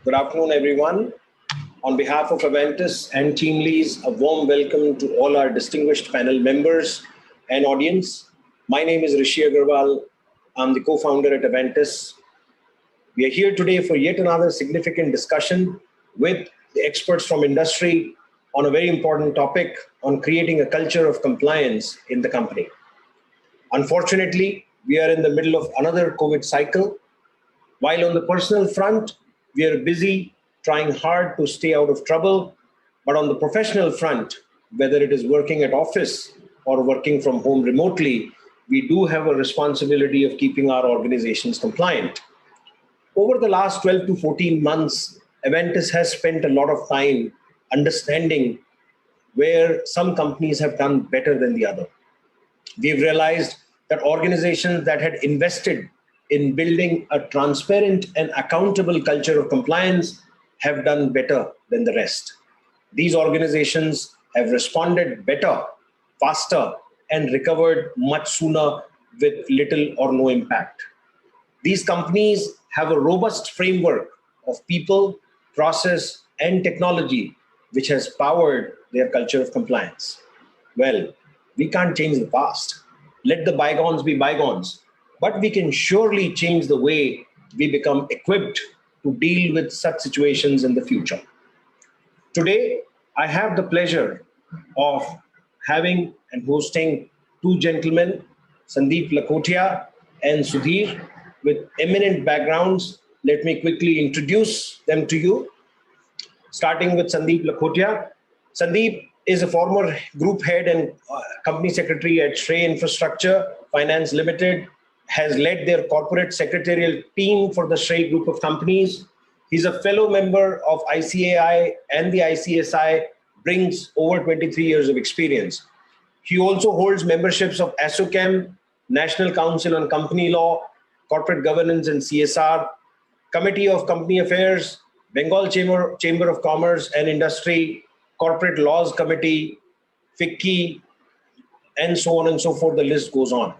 Good afternoon, everyone. On behalf of Avantis and team leads, a warm welcome to all our distinguished panel members and audience. My name is Rishi Agarwal. I'm the co-founder at Avantis. We are here today for yet another significant discussion with the experts from industry on a very important topic on creating a culture of compliance in the company. Unfortunately, we are in the middle of another COVID cycle. While on the personal front, we are busy trying hard to stay out of trouble, but on the professional front, whether it is working at office or working from home remotely, we do have a responsibility of keeping our organizations compliant. Over the last 12 to 14 months, Avantis has spent a lot of time understanding where some companies have done better than the other. We've realized that organizations that had invested in building a transparent and accountable culture of compliance have done better than the rest. These organizations have responded better, faster, and recovered much sooner with little or no impact. These companies have a robust framework of people, process, and technology which has powered their culture of compliance. Well, we can't change the past. Let the bygones be bygones. But we can surely change the way we become equipped to deal with such situations in the future. Today, I have the pleasure of having and hosting two gentlemen, Sandeep Lakhotia and Sudhir, with eminent backgrounds. Let me quickly introduce them to you. Starting with Sandeep Lakhotia. Sandeep is a former group head and company secretary at Shrey Infrastructure Finance Limited, has led their corporate secretarial team for the Shrey group of companies. He's a fellow member of ICAI and the ICSI, brings over 23 years of experience. He also holds memberships of ASSOCHAM, National Council on Company Law, Corporate Governance and CSR, Committee of Company Affairs, Bengal Chamber of Commerce and Industry, Corporate Laws Committee, FICCI, and so on and so forth. The list goes on.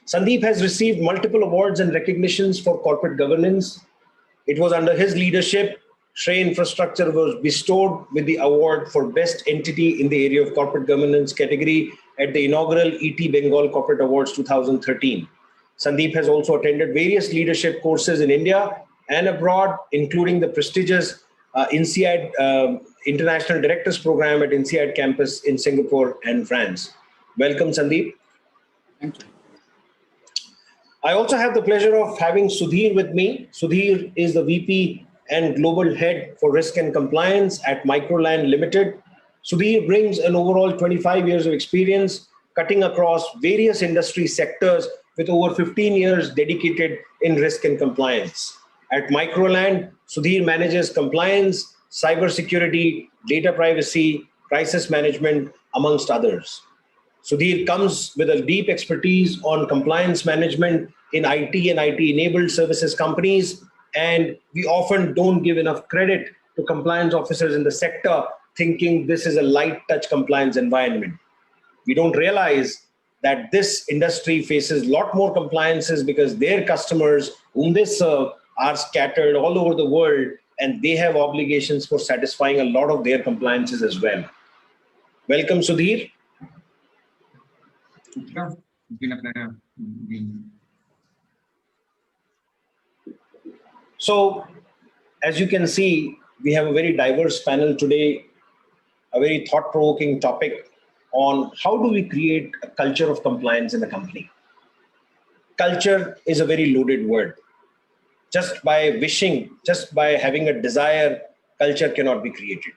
Sandeep has received multiple awards and recognitions for corporate governance. It was under his leadership, Shrey Infrastructure was bestowed with the award for Best Entity in the area of corporate governance category at the inaugural ET Bengal Corporate Awards 2013. Sandeep has also attended various leadership courses in India and abroad, including the prestigious INSEAD International Directors Program at INSEAD campus in Singapore and France. Welcome, Sandeep. Thank you. I also have the pleasure of having Sudhir with me. Sudhir is the VP and Global Head for Risk and Compliance at Microland Limited. Sudhir brings an overall 25 years of experience cutting across various industry sectors with over 15 years dedicated in risk and compliance. At Microland, Sudhir manages compliance, cybersecurity, data privacy, crisis management, amongst others. Sudhir comes with a deep expertise on compliance management in IT and IT-enabled services companies, and we often don't give enough credit to compliance officers in the sector, thinking this is a light-touch compliance environment. We don't realize that this industry faces a lot more compliances because their customers whom they serve are scattered all over the world, and they have obligations for satisfying a lot of their compliances as well. Welcome, Sudhir. Sure. It's been a pleasure being here. So, as you can see, we have a very diverse panel today, a very thought-provoking topic on how do we create a culture of compliance in a company. Culture is a very loaded word. Just by wishing, just by having a desire, culture cannot be created.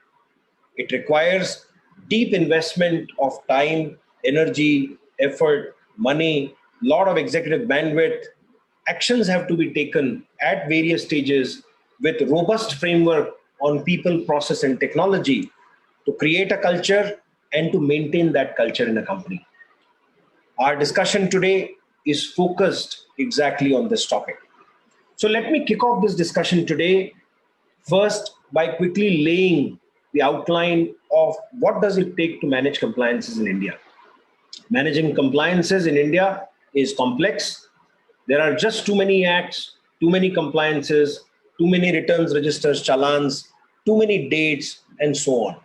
It requires deep investment of time, energy, effort, money, lot of executive bandwidth. Actions have to be taken at various stages with robust framework on people, process, and technology to create a culture and to maintain that culture in a company. Our discussion today is focused exactly on this topic. So let me kick off this discussion today first by quickly laying the outline of what does it take to manage compliances in India. Managing compliances in India is complex. There are just too many acts, too many compliances, too many returns registers, challans, too many dates, and so on.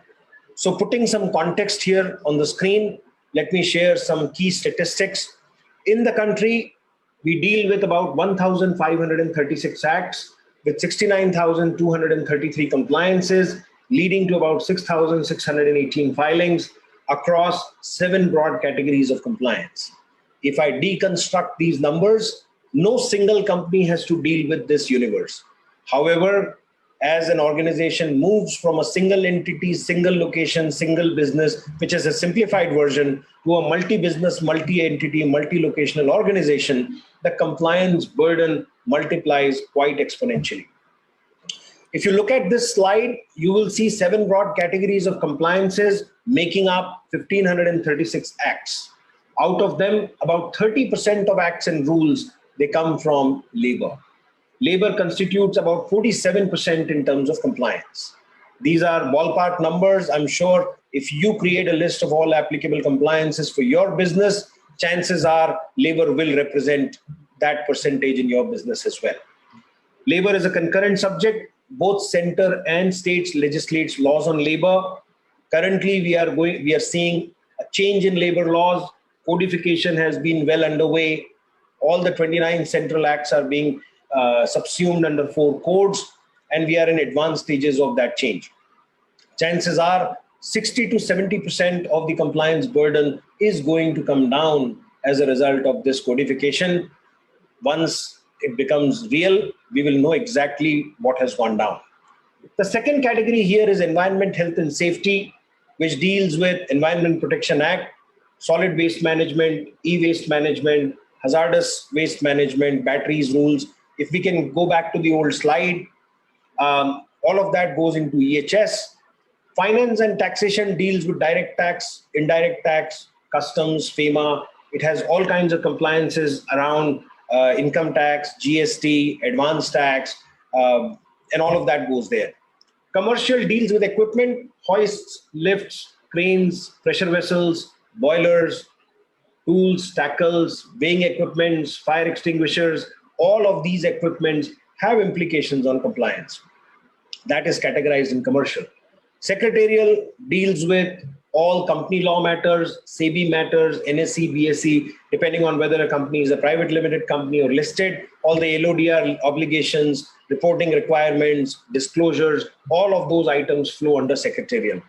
So putting some context here on the screen, let me share some key statistics. In the country, we deal with about 1,536 acts with 69,233 compliances, leading to about 6,618 filings across 7 broad categories of compliance. If I deconstruct these numbers, no single company has to deal with this universe. However, as an organization moves from a single entity, single location, single business, which is a simplified version, to a multi-business, multi-entity, multi-locational organization, the compliance burden multiplies quite exponentially. If you look at this slide, you will see 7 broad categories of compliances making up 1,536 acts. Out of them, about 30% of acts and rules, they come from labor. Labor constitutes about 47% in terms of compliance. These are ballpark numbers. I'm sure if you create a list of all applicable compliances for your business, chances are labor will represent that percentage in your business as well. Labor is a concurrent subject. Both center and states legislate laws on labor. Currently, we are seeing a change in labor laws. Codification has been well underway. All the 29 central acts are being subsumed under 4 codes, and we are in advanced stages of that change. Chances are 60 to 70% of the compliance burden is going to come down as a result of this codification. Once it becomes real, we will know exactly what has gone down. The second category here is environment, health and safety, which deals with Environment Protection Act, solid waste management, e-waste management, hazardous waste management, batteries rules. If we can go back to the old slide, all of that goes into EHS. Finance and taxation deals with direct tax, indirect tax, customs, FEMA. It has all kinds of compliances around income tax, GST, advance tax, and all of that goes there. Commercial deals with equipment, hoists, lifts, cranes, pressure vessels, boilers, tools, tackles, weighing equipments, fire extinguishers. All of these equipments have implications on compliance. That is categorized in commercial. Secretarial deals with all company law matters, SEBI matters, NSE, BSE, depending on whether a company is a private limited company or listed, all the LODR obligations, reporting requirements, disclosures, all of those items flow under secretarial.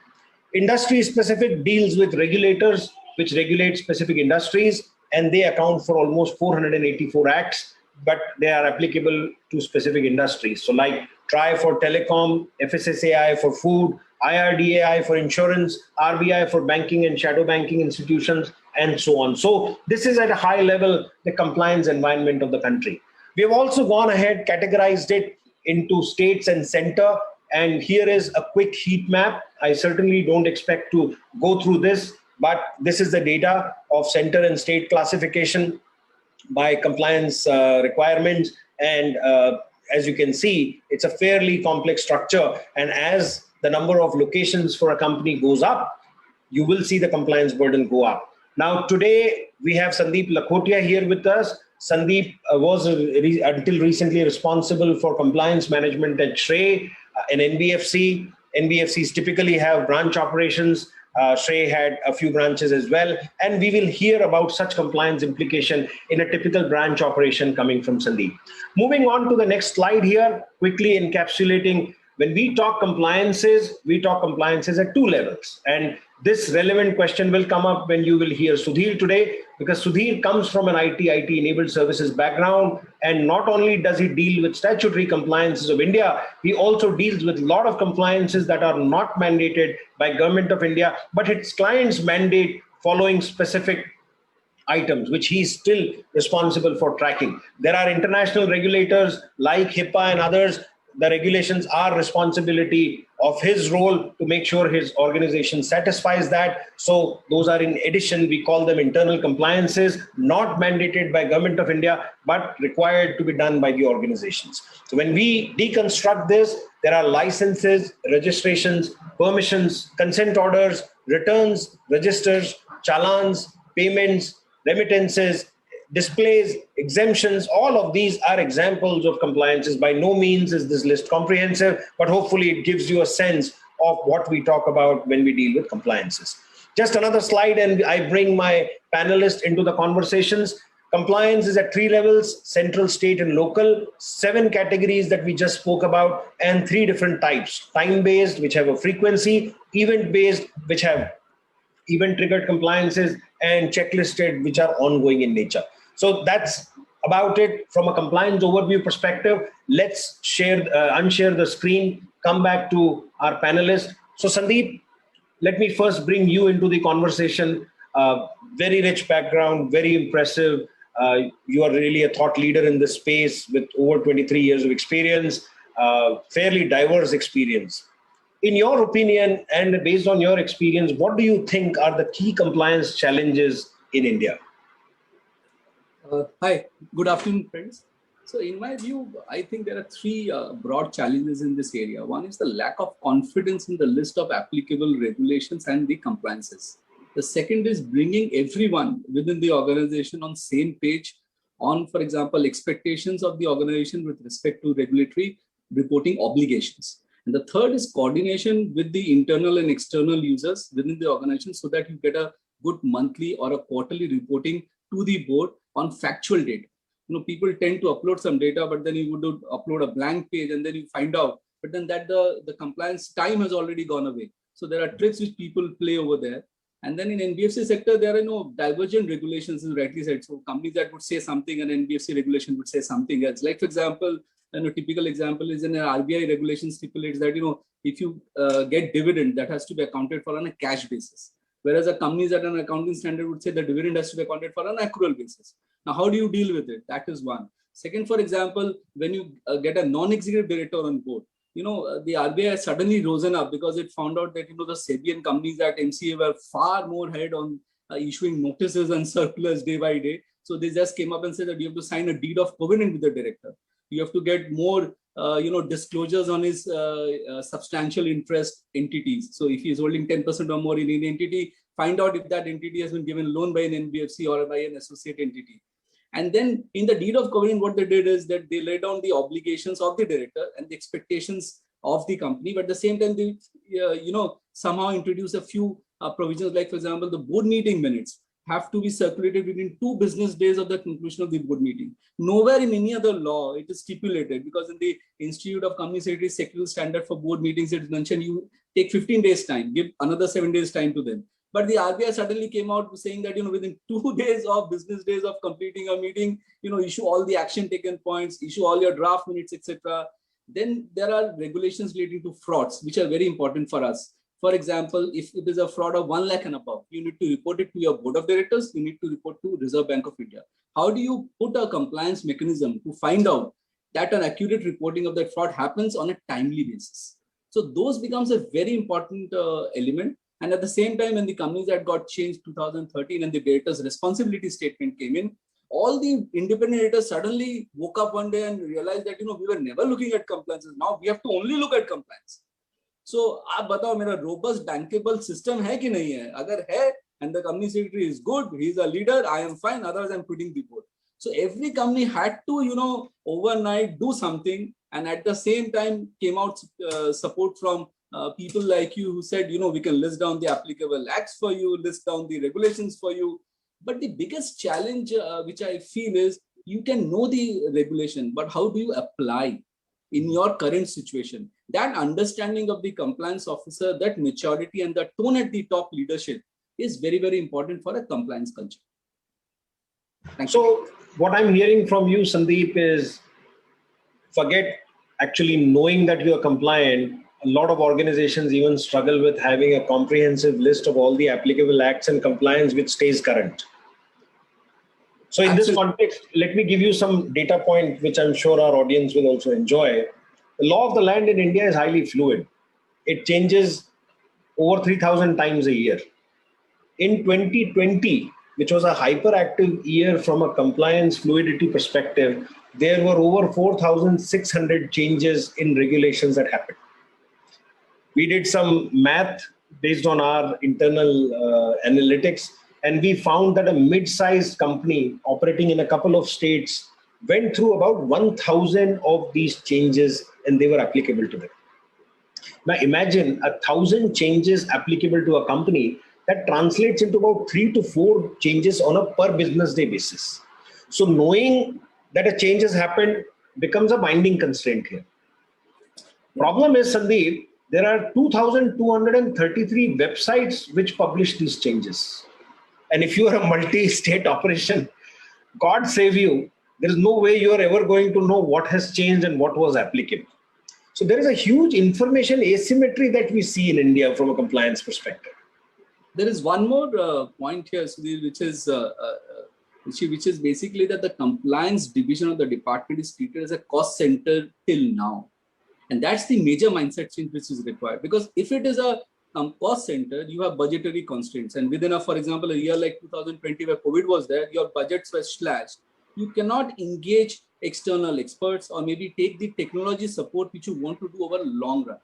Industry specific deals with regulators, which regulate specific industries, and they account for almost 484 acts, but they are applicable to specific industries. So like TRAI for telecom, FSSAI for food, IRDAI for insurance, RBI for banking and shadow banking institutions, and so on. So this is at a high level, the compliance environment of the country. We have also gone ahead, categorized it into states and center. And here is a quick heat map. I certainly don't expect to go through this, but this is the data of center and state classification by compliance requirements. And as you can see, it's a fairly complex structure. And as the number of locations for a company goes up, you will see the compliance burden go up. Now, today, we have Sandeep Lakhotia here with us. Sandeep was until recently responsible for compliance management at Shrey, an NBFC. NBFCs typically have branch operations. Shrey had a few branches as well. And we will hear about such compliance implication in a typical branch operation coming from Sandeep. Moving on to the next slide here, quickly encapsulating. When we talk compliances at 2 levels. And this relevant question will come up when you will hear Sudhir today, because Sudhir comes from an IT-enabled services background. And not only does he deal with statutory compliances of India, he also deals with a lot of compliances that are not mandated by Government of India, but its clients mandate following specific items, which he's still responsible for tracking. There are international regulators like HIPAA and others. The regulations are responsibility of his role to make sure his organization satisfies that. So those are in addition, we call them internal compliances, not mandated by Government of India, but required to be done by the organizations. So when we deconstruct this, there are licenses, registrations, permissions, consent orders, returns, registers, challans, payments, remittances, displays, exemptions, all of these are examples of compliances. By no means is this list comprehensive, but hopefully it gives you a sense of what we talk about when we deal with compliances. Just another slide, and I bring my panelists into the conversations. Compliance is at 3 levels: central, state, and local. 7 categories that we just spoke about, and 3 different types: time-based, which have a frequency; event-based, which have event-triggered compliances; and checklisted, which are ongoing in nature. So that's about it from a compliance overview perspective. Let's unshare the screen, come back to our panelists. So Sandeep, let me first bring you into the conversation. Very rich background, very impressive. You are really a thought leader in this space with over 23 years of experience, fairly diverse experience. In your opinion, and based on your experience, what do you think are the key compliance challenges in India? Hi, good afternoon, friends. So in my view, I think there are 3 broad challenges in this area. One is the lack of confidence in the list of applicable regulations and the compliances. The second is bringing everyone within the organization on same page on, for example, expectations of the organization with respect to regulatory reporting obligations. And the third is coordination with the internal and external users within the organization so that you get a good monthly or a quarterly reporting to the board on factual data. People tend to upload some data, but then you would upload a blank page and then you find out, but then that the compliance time has already gone away. So there are tricks which people play over there. And then in NBFC sector, there are no divergent regulations, as rightly said. So companies that would say something and NBFC regulation would say something else. Like, for example, a typical example is in an RBI regulation stipulates that, if you get dividend, that has to be accounted for on a cash basis. Whereas a companies at an accounting standard would say the dividend has to be accounted for on an accrual basis. Now, how do you deal with it? That is one. Second, for example, when you get a non-executive director on board, the RBI has suddenly risen up because it found out that, the SEBI and companies at MCA were far more ahead on issuing notices and circulars day by day. So they just came up and said that you have to sign a deed of covenant with the director. You have to get more, disclosures on his substantial interest entities. So if he is holding 10% or more in an entity, find out if that entity has been given loan by an NBFC or by an associate entity. And then in the deed of covenant, what they did is that they laid down the obligations of the director and the expectations of the company. But at the same time, they, somehow introduce a few provisions, like, for example, the board meeting minutes have to be circulated within 2 business days of the conclusion of the board meeting. Nowhere in any other law it is stipulated, because in the Institute of Company Secretaries Secretarial Standard for board meetings, it is mentioned you take 15 days time, give another 7 days time to them. But the RBI suddenly came out saying that, within 2 days of business days of completing a meeting, issue all the action taken points, issue all your draft minutes, etc. Then there are regulations relating to frauds, which are very important for us. For example, if it is a fraud of 1 lakh and above, you need to report it to your board of directors, you need to report to Reserve Bank of India. How do you put a compliance mechanism to find out that an accurate reporting of that fraud happens on a timely basis? So those becomes a very important element. And at the same time, when the companies that got changed 2013 and the director's responsibility statement came in, all the independent editors suddenly woke up one day and realized that, we were never looking at compliances. Now we have to only look at compliance. So, आप बताओ मेरा robust bankable system है कि नहीं है? अगर है, and the company secretary is good, he is a leader, I am fine, otherwise I'm quitting the board. So every company had to, overnight do something, and at the same time came out support from people like you who said, we can list down the applicable acts for you, list down the regulations for you. But the biggest challenge which I feel is you can know the regulation, but how do you apply in your current situation? That understanding of the compliance officer, that maturity and the tone at the top leadership is very, very important for a compliance culture. So what I'm hearing from you, Sandeep, is forget actually knowing that you are compliant. A lot of organizations even struggle with having a comprehensive list of all the applicable acts and compliance which stays current. So in this context, let me give you some data point, which I'm sure our audience will also enjoy. The law of the land in India is highly fluid. It changes over 3,000 times a year. In 2020, which was a hyperactive year from a compliance fluidity perspective, there were over 4,600 changes in regulations that happened. We did some math based on our internal analytics. and we found that a mid-sized company operating in a couple of states went through about 1,000 of these changes, and they were applicable to them. Now imagine 1,000 changes applicable to a company. That translates into about 3 to 4 changes on a per business day basis. So knowing that a change has happened becomes a binding constraint here. Problem is, Sandeep, there are 2,233 websites which publish these changes. And if you are a multi-state operation, God save you, there is no way you are ever going to know what has changed and what was applicable. So there is a huge information asymmetry that we see in India from a compliance perspective. There is one more point here, Sudhir, which is basically that the compliance division of the department is treated as a cost center till now. And that's the major mindset change which is required. Because if it is a cost center, you have budgetary constraints. And within for example, a year like 2020 where COVID was there, your budgets were slashed. You cannot engage external experts or maybe take the technology support which you want to do over a long run.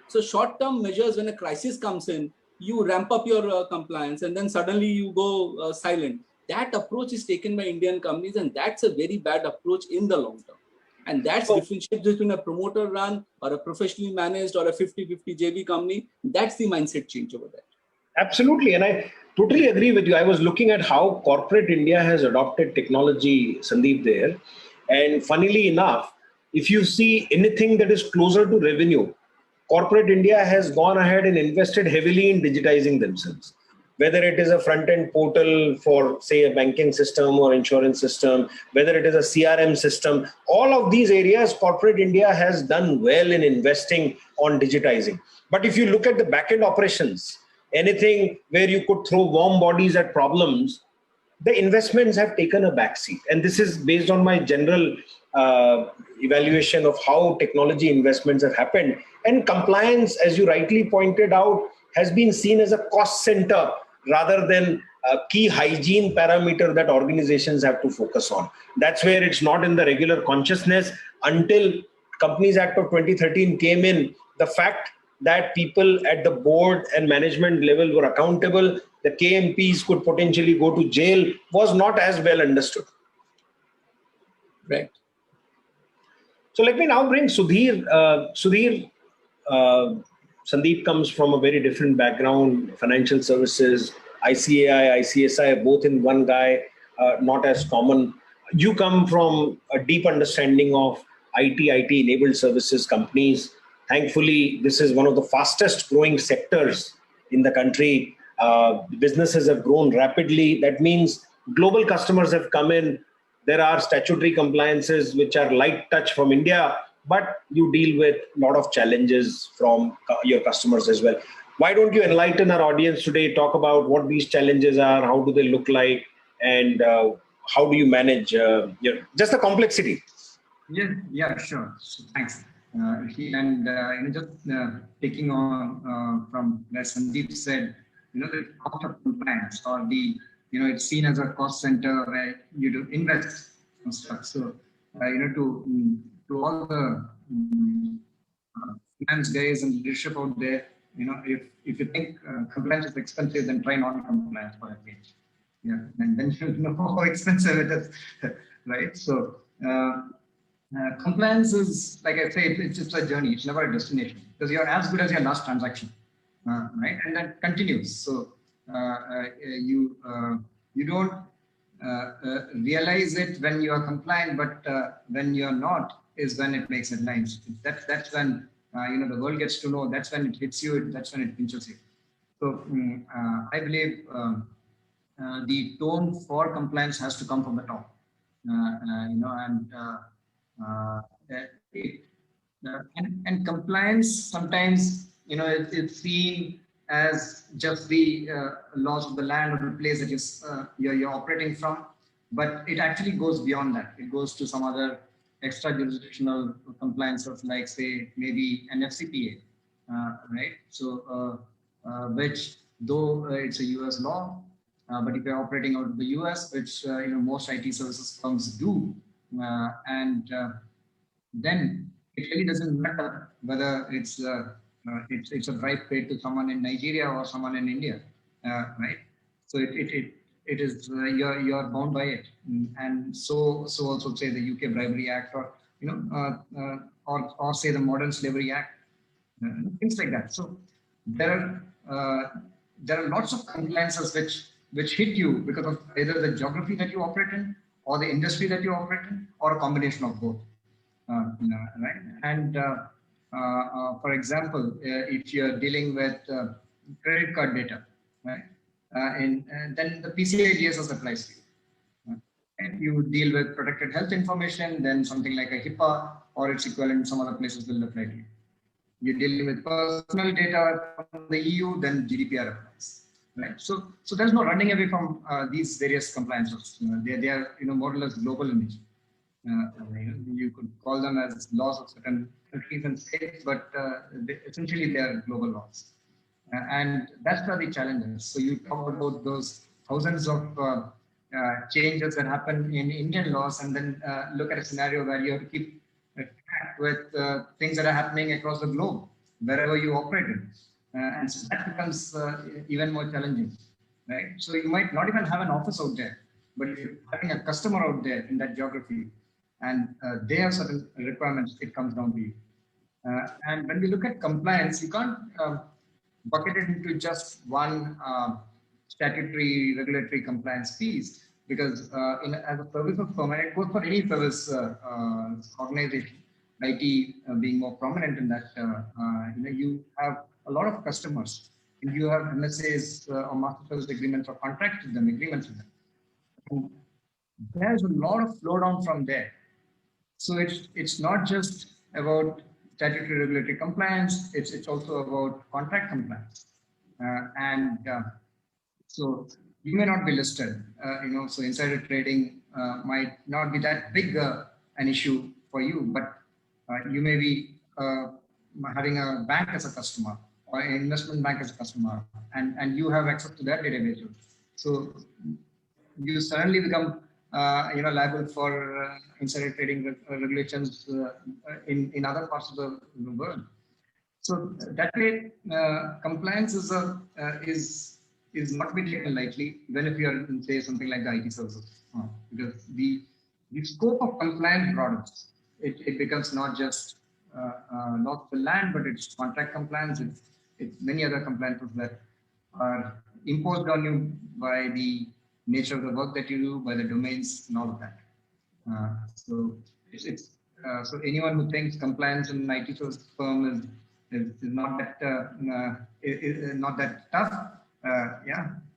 So short-term measures, when a crisis comes in, you ramp up your compliance and then suddenly you go silent. That approach is taken by Indian companies, and that's a very bad approach in the long term. And that's differentiates between a promoter run or a professionally managed or a 50-50 JV company. That's the mindset change over there. Absolutely. And I totally agree with you. I was looking at how corporate India has adopted technology, Sandeep, there. And funnily enough, if you see anything that is closer to revenue, corporate India has gone ahead and invested heavily in digitizing themselves. Whether it is a front-end portal for, say, a banking system or insurance system, whether it is a CRM system, all of these areas, corporate India has done well in investing on digitizing. But if you look at the back-end operations, anything where you could throw warm bodies at problems, the investments have taken a backseat. And this is based on my general evaluation of how technology investments have happened. And compliance, as you rightly pointed out, has been seen as a cost center rather than a key hygiene parameter that organizations have to focus on. That's where it's not in the regular consciousness until Companies Act of 2013 came in. The fact that people at the board and management level were accountable, the KMPs could potentially go to jail, was not as well understood. Right. So let me now bring Sudhir. Sudhir, Sandeep comes from a very different background, financial services, ICAI, ICSI, both in one guy, not as common. You come from a deep understanding of IT-enabled services companies. Thankfully, this is one of the fastest growing sectors in the country. Businesses have grown rapidly. That means global customers have come in. There are statutory compliances which are light touch from India, but you deal with a lot of challenges from your customers as well. Why don't you enlighten our audience today, talk about what these challenges are, how do they look like, and how do you manage just the complexity? Yeah, sure. So, thanks. Just taking on from where Sandeep said, the cost of compliance or it's seen as a cost center where you do invest and stuff. So, to all the finance guys and leadership out there, if you think compliance is expensive, then try non-compliance for a change. Yeah, and then you know how expensive it is, right? So compliance is, like I say, it's just a journey. It's never a destination because you're as good as your last transaction, right? And that continues. So you don't realize it when you are compliant, but when you're not is when it makes headlines. That's when the world gets to know. That's when it hits you. That's when it pinches you. So I believe the tone for compliance has to come from the top. And compliance sometimes it's seen as just the laws of the land or the place that you're operating from, but it actually goes beyond that. It goes to some other extra jurisdictional compliances, like say maybe an FCPA, right? So which though it's a US law, but if you're operating out of the US, which most IT services firms do, then it really doesn't matter whether it's a bribe paid to someone in Nigeria or someone in India, right? So it it is you're bound by it. And so also say the UK Bribery Act, or or say the Modern Slavery Act, things like that. So there are lots of compliances which hit you because of either the geography that you operate in, or the industry that you operate in, or a combination of both. Right? And for example, if you're dealing with credit card data, right? And then the PCI DSS applies to you. If you deal with protected health information, then something like a HIPAA or its equivalent in some other places will apply to you. You're dealing with personal data from the EU, then GDPR applies. Right. So there's no running away from these various compliances. They are more or less global in nature. You could call them as laws of certain countries and states, but essentially they are global laws. And that's where the challenge is. So you talk about those thousands of changes that happen in Indian laws, and then look at a scenario where you have to keep track with things that are happening across the globe, wherever you operate in. And so that becomes even more challenging, right? So you might not even have an office out there, but if you're having a customer out there in that geography, and they have certain requirements, it comes down to you. And when we look at compliance, you can't bucket it into just one statutory regulatory compliance piece, because as a service of firm, and it goes for any service organization, IT being more prominent in that, you have a lot of customers, and you have MSAs or master service agreements or contracts with them, agreements with them. And there's a lot of flow down from there. So it's not just about statutory regulatory compliance, it's also about contract compliance. So you may not be listed, so insider trading might not be that big an issue for you, but you may be having a bank as a customer, or an investment bank as a customer, and you have access to their database. So you suddenly become liable for insider trading regulations in other parts of the world. So that way, compliance is not to be taken lightly, even if you are in, say, something like the IT services, because the scope of compliance broadens. It becomes not just laws of the land, but it's contract compliance. It's many other compliances that are imposed on you by the nature of the work that you do, by the domains, and all of that. So anyone who thinks compliance in an IT service firm is not that tough,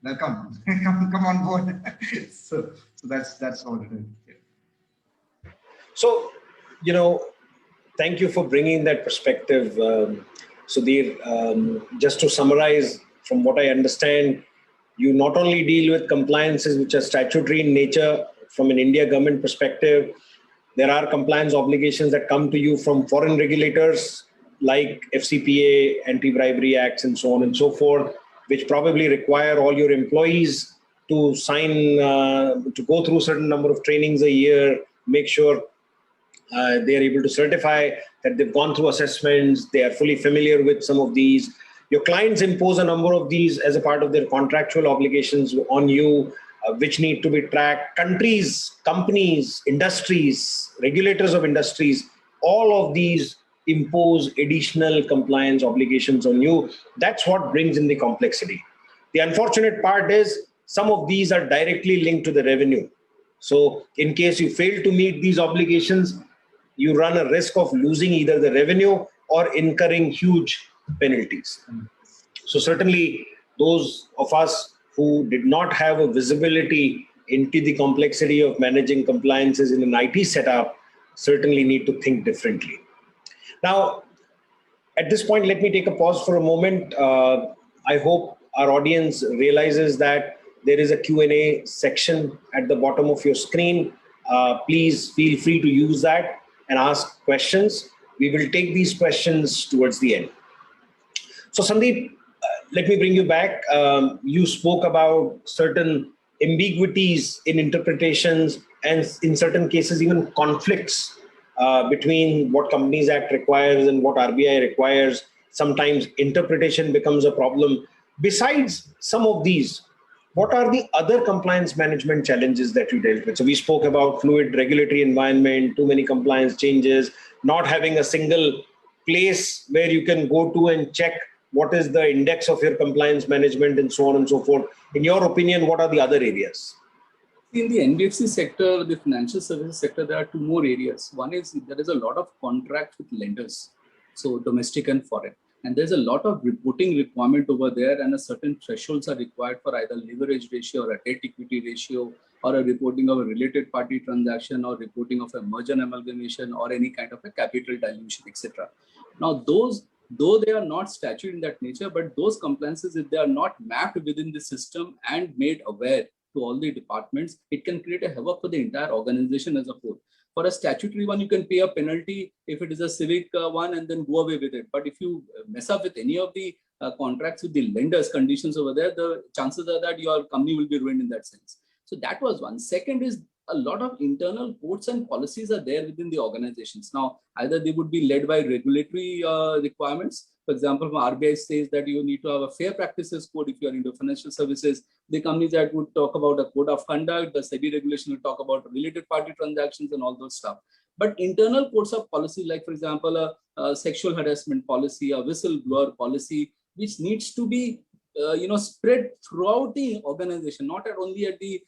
welcome, come on board. so that's all it is. Yeah. So, thank you for bringing that perspective, Sudhir. Just to summarize, from what I understand, you not only deal with compliances which are statutory in nature from an India government perspective, there are compliance obligations that come to you from foreign regulators like FCPA, Anti-Bribery Acts, and so on and so forth, which probably require all your employees to sign, to go through a certain number of trainings a year, make sure they are able to certify that they've gone through assessments, they are fully familiar with some of these. Your clients impose a number of these as a part of their contractual obligations on you, which need to be tracked. Countries, companies, industries, regulators of industries, all of these impose additional compliance obligations on you. That's what brings in the complexity. The unfortunate part is some of these are directly linked to the revenue. So in case you fail to meet these obligations, you run a risk of losing either the revenue or incurring huge penalties. So certainly those of us who did not have a visibility into the complexity of managing compliances in an IT setup certainly need to think differently. Now, at this point, let me take a pause for a moment. I hope our audience realizes that there is a Q&A section at the bottom of your screen. Please feel free to use that and ask questions. We will take these questions towards the end. So Sandeep, let me bring you back. You spoke about certain ambiguities in interpretations and in certain cases even conflicts between what Companies Act requires and what RBI requires. Sometimes interpretation becomes a problem. Besides some of these, what are the other compliance management challenges that you dealt with? So we spoke about fluid regulatory environment, too many compliance changes, not having a single place where you can go to and check what is the index of your compliance management and so on and so forth. In your opinion, what are the other areas? In the NBFC sector, the financial services sector, there are two more areas. One is there is a lot of contract with lenders, so domestic and foreign. And there's a lot of reporting requirement over there, and a certain thresholds are required for either leverage ratio or a debt equity ratio, or a reporting of a related party transaction, or reporting of a merger and amalgamation, or any kind of a capital dilution, etc. Now, those, though they are not statute in that nature, but those compliances, if they are not mapped within the system and made aware to all the departments, it can create a havoc for the entire organization as a whole. For a statutory one, you can pay a penalty if it is a civic one and then go away with it. But if you mess up with any of the contracts with the lenders conditions over there, the chances are that your company will be ruined in that sense. So that was one. Second is a lot of internal codes and policies are there within the organizations. Now, either they would be led by regulatory requirements. For example, RBI says that you need to have a fair practices code if you are into financial services. The companies that would talk about a code of conduct, the SEBI regulation will talk about related party transactions and all those stuff. But internal codes of policy, like for example, a sexual harassment policy, a whistleblower policy, which needs to be spread throughout the organization, not only at the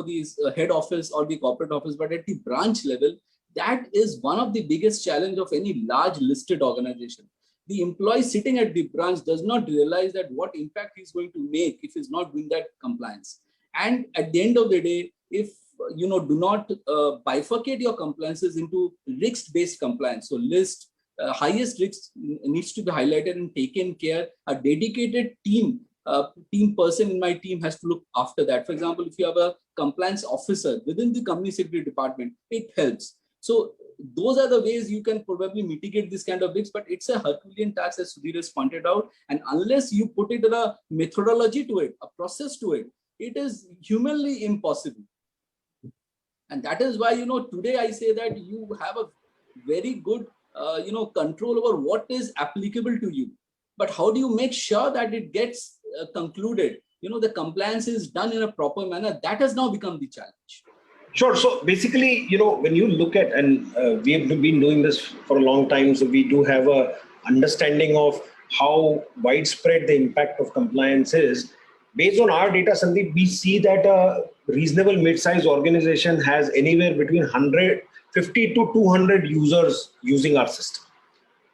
these head office or the corporate office, but at the branch level. That is one of the biggest challenge of any large listed organization. The employee sitting at the branch does not realize that what impact he's going to make if he's not doing that compliance. And at the end of the day, if do not bifurcate your compliances into risk-based compliance, so list highest risks needs to be highlighted and taken care. A dedicated team person in my team has to look after that. For example, if you have a compliance officer within the company secretary department, it helps. So those are the ways you can probably mitigate this kind of risks, but it's a Herculean task, as Sudhir has pointed out. And unless you put it in a methodology to it, a process to it, it is humanly impossible. And that is why, today I say that you have a very good, control over what is applicable to you. But how do you make sure that it gets concluded? The compliance is done in a proper manner. That has now become the challenge. Sure. So basically, when you look at, and we have been doing this for a long time, so we do have a understanding of how widespread the impact of compliance is. Based on our data, Sandeep, we see that a reasonable mid-sized organization has anywhere between 150 to 200 users using our system,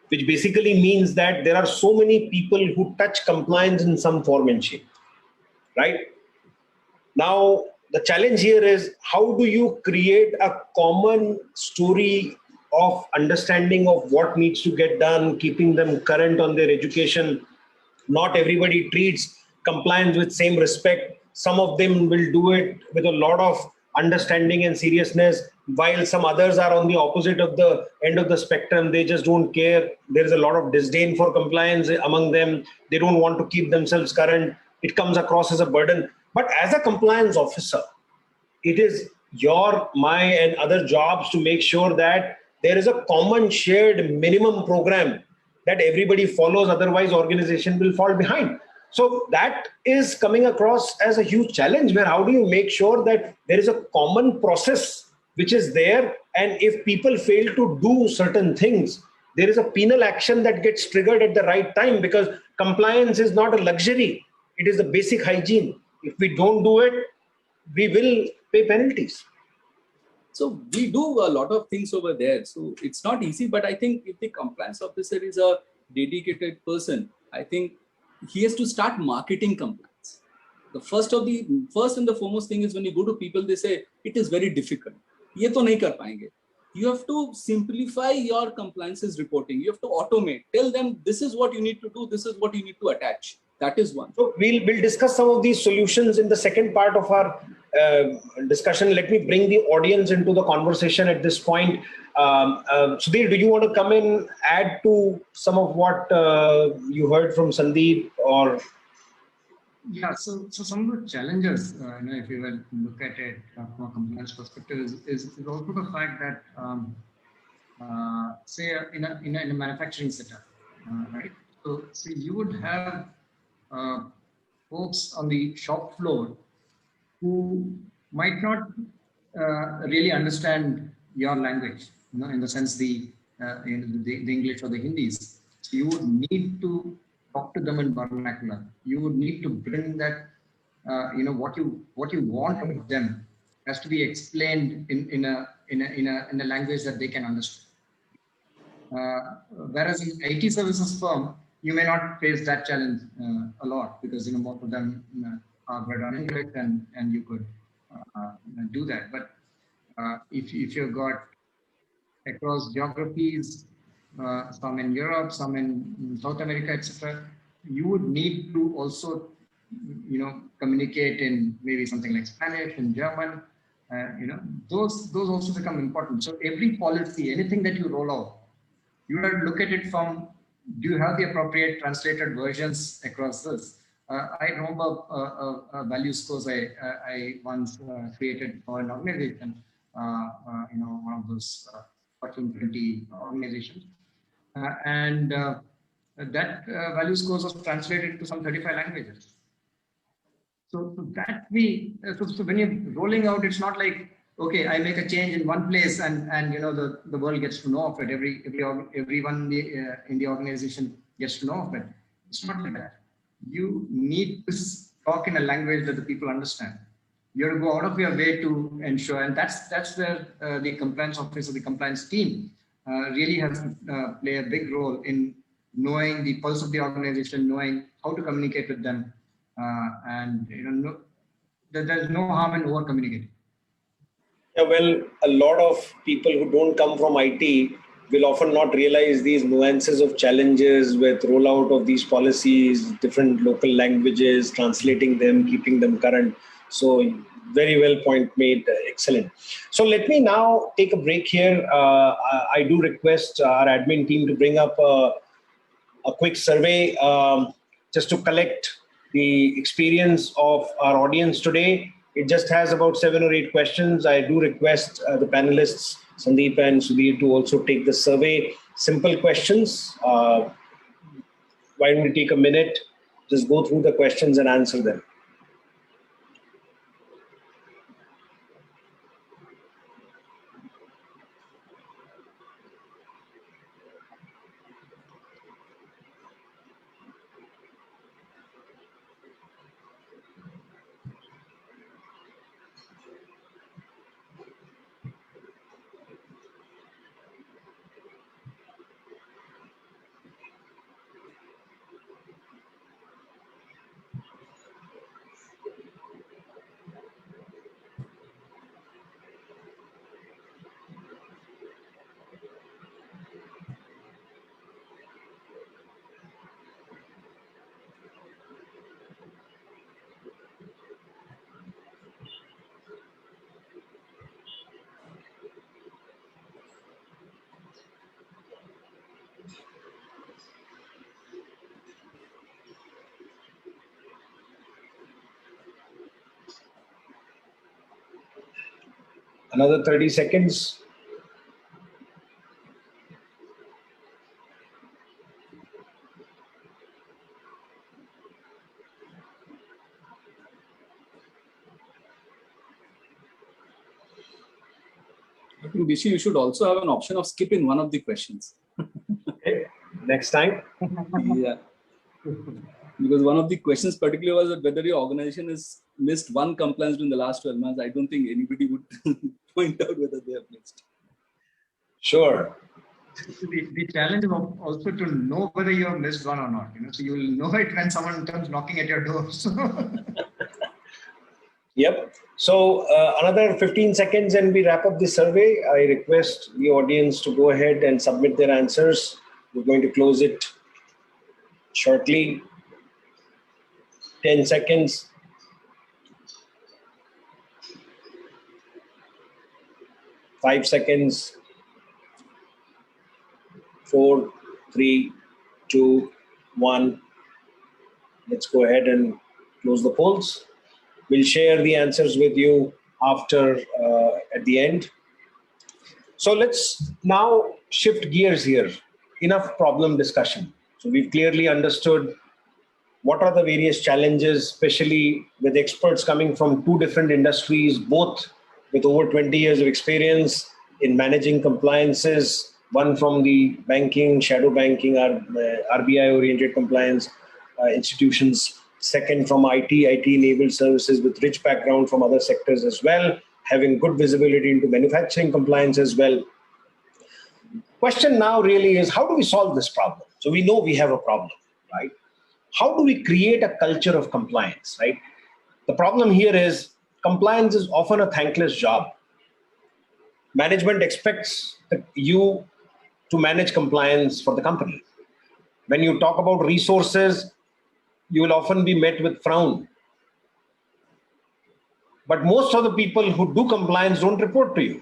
which basically means that there are so many people who touch compliance in some form and shape, right? Now, the challenge here is, how do you create a common story of understanding of what needs to get done, keeping them current on their education? Not everybody treats compliance with same respect. Some of them will do it with a lot of understanding and seriousness, while some others are on the opposite of the end of the spectrum. They just don't care. There is a lot of disdain for compliance among them. They don't want to keep themselves current. It comes across as a burden. But as a compliance officer, it is your, my, and other jobs to make sure that there is a common shared minimum program that everybody follows. Otherwise, organization will fall behind. So that is coming across as a huge challenge, where how do you make sure that there is a common process which is there, and if people fail to do certain things, there is a penal action that gets triggered at the right time, because compliance is not a luxury. It is the basic hygiene. If we don't do it, we will pay penalties. So we do a lot of things over there. So it's not easy, but I think if the compliance officer is a dedicated person, I think he has to start marketing compliance. The first and the foremost thing is, when you go to people, they say it is very difficult. Ye to nahi kar payenge. You have to simplify your compliances reporting. You have to automate. Tell them this is what you need to do. This is what you need to attach. That is one. So we'll discuss some of these solutions in the second part of our discussion. Let me bring the audience into the conversation at this point. Sudhir, do you want to come in, add to some of what you heard from Sandeep? Or yeah, so some of the challenges, if you will look at it from a compliance perspective, is also the fact that say in a manufacturing setup, right? So you would have folks on the shop floor who might not really understand your language, in the sense the English or the Hindis. So you would need to talk to them in vernacular. You would need to bring that, what you want of them has to be explained in a language that they can understand. Whereas in IT services firm, you may not face that challenge a lot, because most of them are bred on English, and you could do that. But if you've got across geographies, some in Europe, some in South America, etc., you would need to also communicate in maybe something like Spanish and German. Those also become important. So every policy, anything that you roll out, you have to look at it from, do you have the appropriate translated versions across this? I remember value scores I once created for an organization, one of those Fortune 20 organizations. And that value scores was translated to some 35 languages. So that so when you're rolling out, it's not like, okay, I make a change in one place and the world gets to know of it. Everyone in the organization gets to know of it. It's not like that. You need to talk in a language that the people understand. You have to go out of your way to ensure, and that's where the compliance office or the compliance team really has to play a big role in knowing the pulse of the organization, knowing how to communicate with them, and there's no harm in over communicating. Yeah, well, a lot of people who don't come from IT will often not realize these nuances of challenges with rollout of these policies, different local languages, translating them, keeping them current. So very well point made. Excellent. So let me now take a break here. I do request our admin team to bring up a quick survey just to collect the experience of our audience today. It just has about 7 or 8 questions. I do request the panelists, Sandeep and Sudhir, to also take the survey. Simple questions. Why don't we take a minute, just go through the questions and answer them. Another 30 seconds. I think, Rishi, you should also have an option of skip in one of the questions. Okay. Next time. Yeah. Because one of the questions particularly was whether your organization has missed one compliance in the last 12 months. I don't think anybody would point out whether they have missed. Sure. The challenge is also to know whether you have missed one or not. So you will know it when someone comes knocking at your door. Yep. So another 15 seconds and we wrap up the survey. I request the audience to go ahead and submit their answers. We're going to close it shortly. 10 seconds. 5 seconds. 4, 3, 2, 1. Let's go ahead and close the polls. We'll share the answers with you after at the end. So let's now shift gears here. Enough problem discussion. So we've clearly understood what are the various challenges, especially with experts coming from two different industries, both with over 20 years of experience in managing compliances, one from the banking, shadow banking, RBI-oriented compliance institutions, second from IT-enabled services with rich background from other sectors as well, having good visibility into manufacturing compliance as well. Question now really is, how do we solve this problem? So we know we have a problem, right? How do we create a culture of compliance, right? The problem here is compliance is often a thankless job. Management expects you to manage compliance for the company. When you talk about resources, you will often be met with frown. But most of the people who do compliance don't report to you.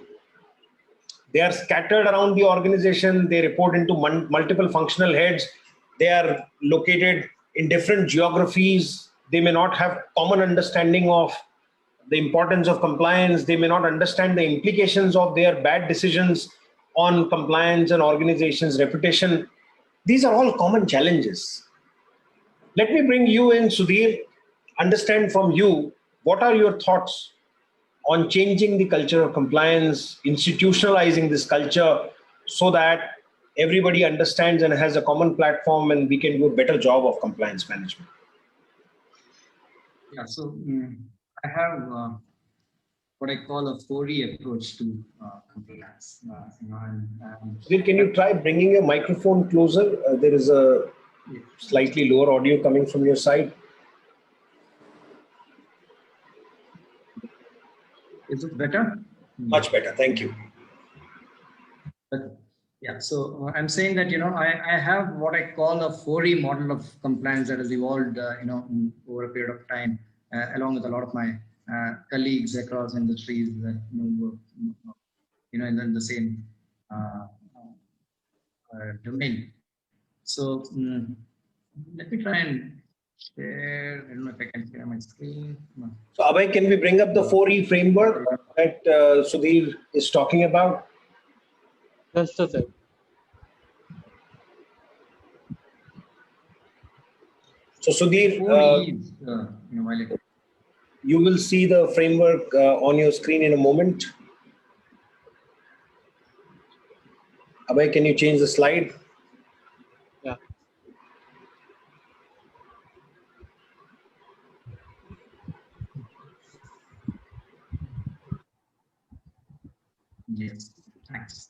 They are scattered around the organization. They report into multiple functional heads. They are located in different geographies. They may not have common understanding of the importance of compliance. They may not understand the implications of their bad decisions on compliance and organization's reputation. These are all common challenges. Let me bring you in, Sudhir, understand from you, what are your thoughts on changing the culture of compliance, institutionalizing this culture so that everybody understands and has a common platform and we can do a better job of compliance management? Yeah, so I have what I call a Fourier approach to compliance. Sudhir, can you try bringing your microphone closer? There is a slightly lower audio coming from your side. Is it better? Much better, thank you. But yeah, so I'm saying that, I have what I call a Fourier model of compliance that has evolved, over a period of time, along with a lot of my colleagues across industries that work, in the same domain. So let me try and share. I don't know if I can share my screen. So Abhay, can we bring up the 4E framework that Sudhir is talking about? Just a sec. So Sudhir, you will see the framework on your screen in a moment. Abhay, can you change the slide? Yeah. Yes, thanks.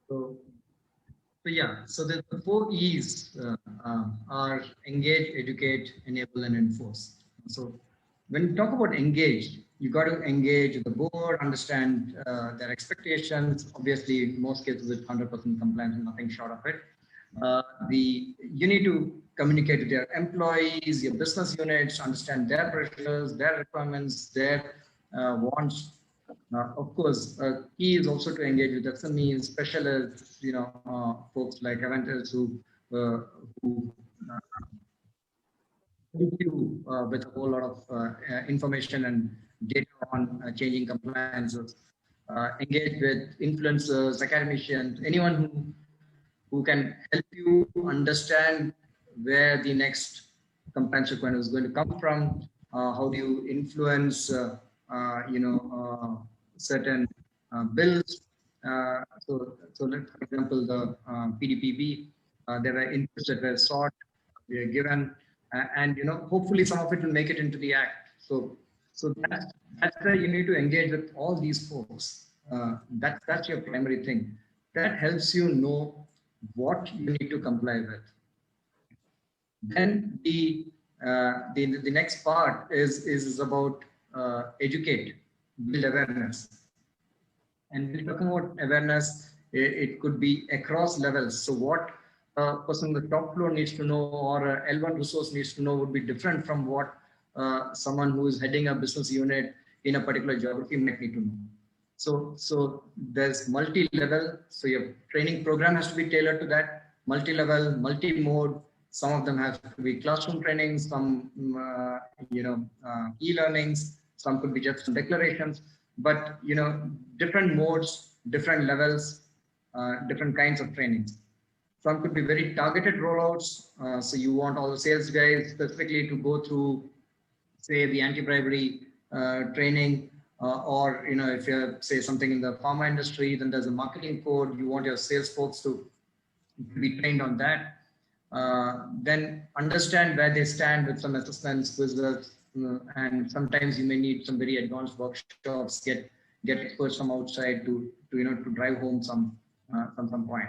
So the 4 E's are engage, educate, enable, and enforce. So when you talk about engage, you got to engage with the board, understand their expectations. Obviously, in most cases, with 100% compliance and nothing short of it. You need to communicate with your employees, your business units, understand their pressures, their requirements, their wants. Of course, key is also to engage with SMEs, specialists, folks like Avantis who help you with a whole lot of information and data on changing compliances. Engage with influencers, academicians, anyone who can help you understand where the next compliance requirement is going to come from. How do you influence, certain bills? So let, for example, the PDPB, there are inputs that were sought, we are given, and hopefully some of it will make it into the act. So that's where you need to engage with all these folks. That's your primary thing. That helps you know what you need to comply with. Then the next part is about educate, build awareness. And we're talking about awareness, it could be across levels. So what a person on the top floor needs to know or a L1 resource needs to know would be different from what someone who is heading a business unit in a particular geography might need to know. So there's multi-level. So your training program has to be tailored to that. Multi-level, multi-mode. Some of them have to be classroom training, some e-learnings, some could be just some declarations. But different modes, different levels, different kinds of trainings. Some could be very targeted rollouts. So you want all the sales guys specifically to go through, say, the anti-bribery training, or if you're, say, something in the pharma industry, then there's a marketing code. You want your sales folks to be trained on that. Then understand where they stand with some assessments, quizzes, and sometimes you may need some very advanced workshops. Get experts from outside to drive home some point.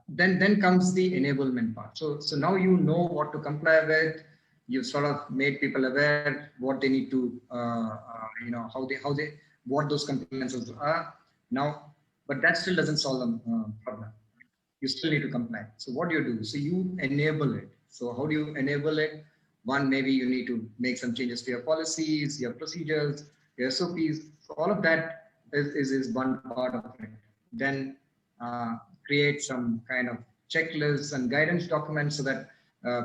Then comes the enablement part. So now you know what to comply with. You've sort of made people aware what they need to, what those compliances are now. But that still doesn't solve the problem. You still need to comply. So what do you do? So you enable it. So how do you enable it? One, maybe you need to make some changes to your policies, your procedures, your SOPs. So all of that is one part of it. Then create some kind of checklists and guidance documents so that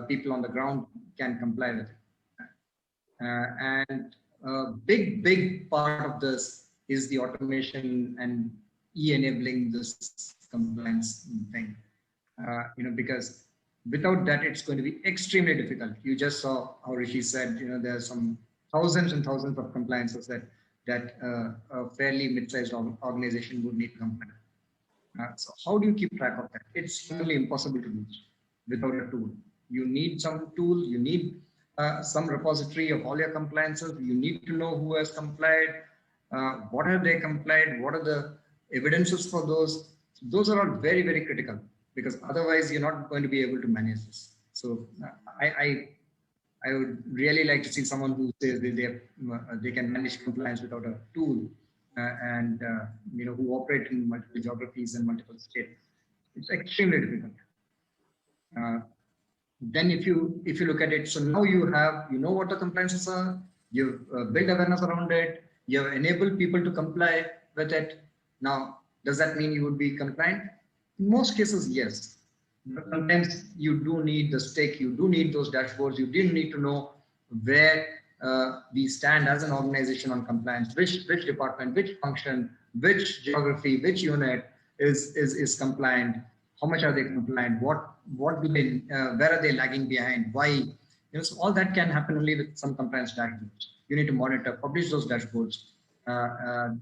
people on the ground can comply with it. And a big part of this is the automation and enabling this compliance thing. Because without that, it's going to be extremely difficult. You just saw how Rishi said, there's some thousands and thousands of compliances that a fairly mid-sized organization would need to comply. So how do you keep track of that? It's really impossible to do without a tool. You need some tool, you need some repository of all your compliances. You need to know who has complied, what have they complied, what are the evidences for those. Those are all very, very critical, because otherwise you're not going to be able to manage this. So I would really like to see someone who says they can manage compliance without a tool, and who operate in multiple geographies and multiple states. It's extremely difficult. Then if you look at it, so now you know what the compliances are, you've built awareness around it, you have enabled people to comply with it. Now, does that mean you would be compliant? In most cases, yes. But sometimes you do need the stake, you do need those dashboards, you do need to know where we stand as an organization on compliance, which department, which function, which geography, which unit is compliant, how much are they compliant, what do they, where are they lagging behind, why? So all that can happen only with some compliance dashboards. You need to monitor, publish those dashboards.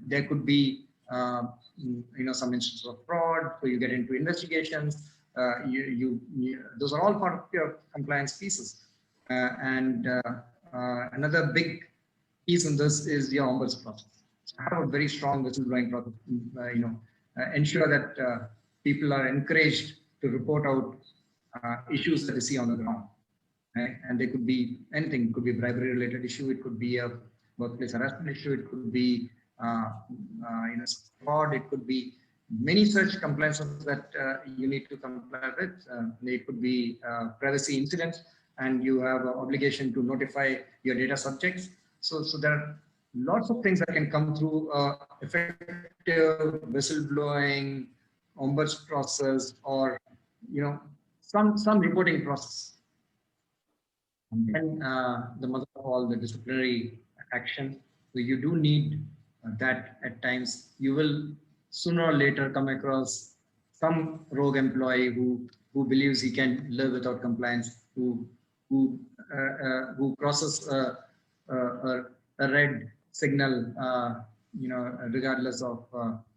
There could be some instances of fraud, so you get into investigations. Those are all part of your compliance pieces. Another big piece in this is your ombuds process. So have a very strong whistleblowing process. Ensure that people are encouraged to report out issues that they see on the ground. Right? And they could be anything. It could be a bribery-related issue. It could be a workplace harassment issue. It could be fraud. It could be many such compliances that you need to comply with. It could be privacy incidents, and you have an obligation to notify your data subjects. So there are lots of things that can come through effective whistleblowing, ombuds process, or some reporting process. And the mother of all, the disciplinary action. So you do need that at times. You will sooner or later come across some rogue employee who believes he can live without compliance, who crosses a red signal, regardless of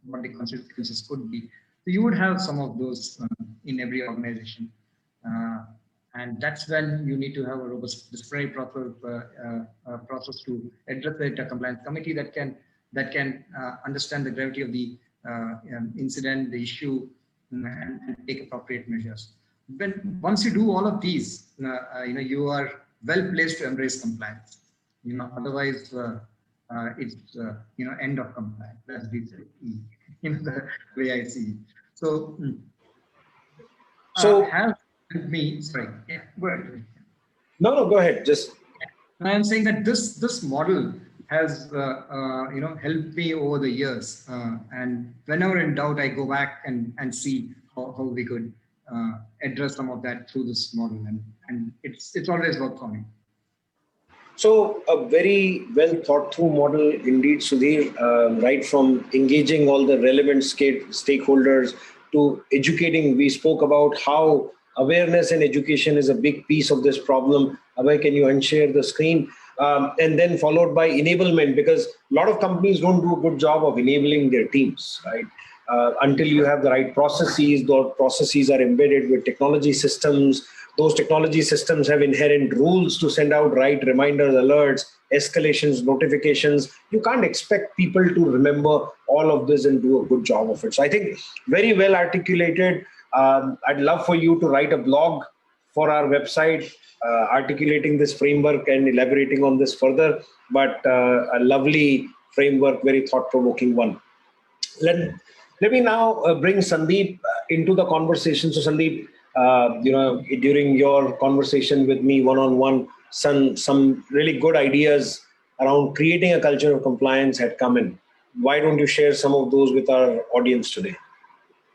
what the consequences could be. So you would have some of those in every organization. And that's when you need to have a robust disciplinary process to address it, a compliance committee that can understand the gravity of the incident, the issue, and take appropriate measures. Once you do all of these, you are well placed to embrace compliance. Otherwise, it's end of compliance. That's the way I see it. So have me. Sorry. Yeah. Go ahead. No, go ahead. Just. I'm saying that this model has helped me over the years, and whenever in doubt, I go back and see how we could address some of that through this model, and it's always worked for me. So a very well thought through model indeed, Sudhir, right from engaging all the relevant stakeholders to educating. We spoke about how awareness and education is a big piece of this problem. Abhay, can you unshare the screen? And then followed by enablement, because a lot of companies don't do a good job of enabling their teams, right? Until you have the right processes, those processes are embedded with technology systems. Those technology systems have inherent rules to send out right reminders, alerts, escalations, notifications. You can't expect people to remember all of this and do a good job of it. So I think very well articulated. I'd love for you to write a blog for our website, articulating this framework and elaborating on this further. But a lovely framework, very thought-provoking one. Let me now bring Sandeep into the conversation. So Sandeep, during your conversation with me one-on-one, some really good ideas around creating a culture of compliance had come in. Why don't you share some of those with our audience today?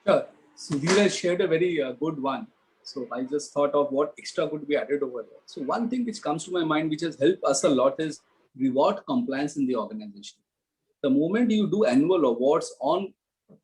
Sure. Sudhir has shared a very good one. So I just thought of what extra could be added over there. So one thing which comes to my mind, which has helped us a lot, is reward compliance in the organization. The moment you do annual awards on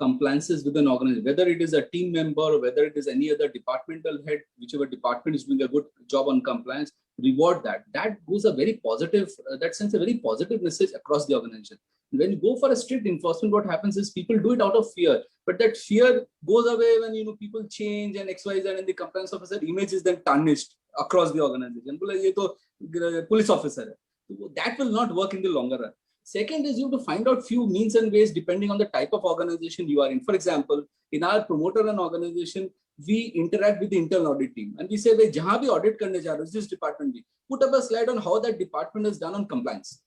compliances with an organization, whether it is a team member or whether it is any other departmental head, whichever department is doing a good job on compliance, reward that. That goes a very positive, that sends a very positive message across the organization. When you go for a strict enforcement, what happens is people do it out of fear, but that fear goes away when people change and XYZ, and the compliance officer image is then tarnished across the organization. Police officer. That will not work in the longer run. Second is you have to find out few means and ways depending on the type of organization you are in. For example, in our promoter-run organization, we interact with the internal audit team and we say, jahan bhi audit karne ja rahe ho, this department bhi, put up a slide on how that department is done on compliance.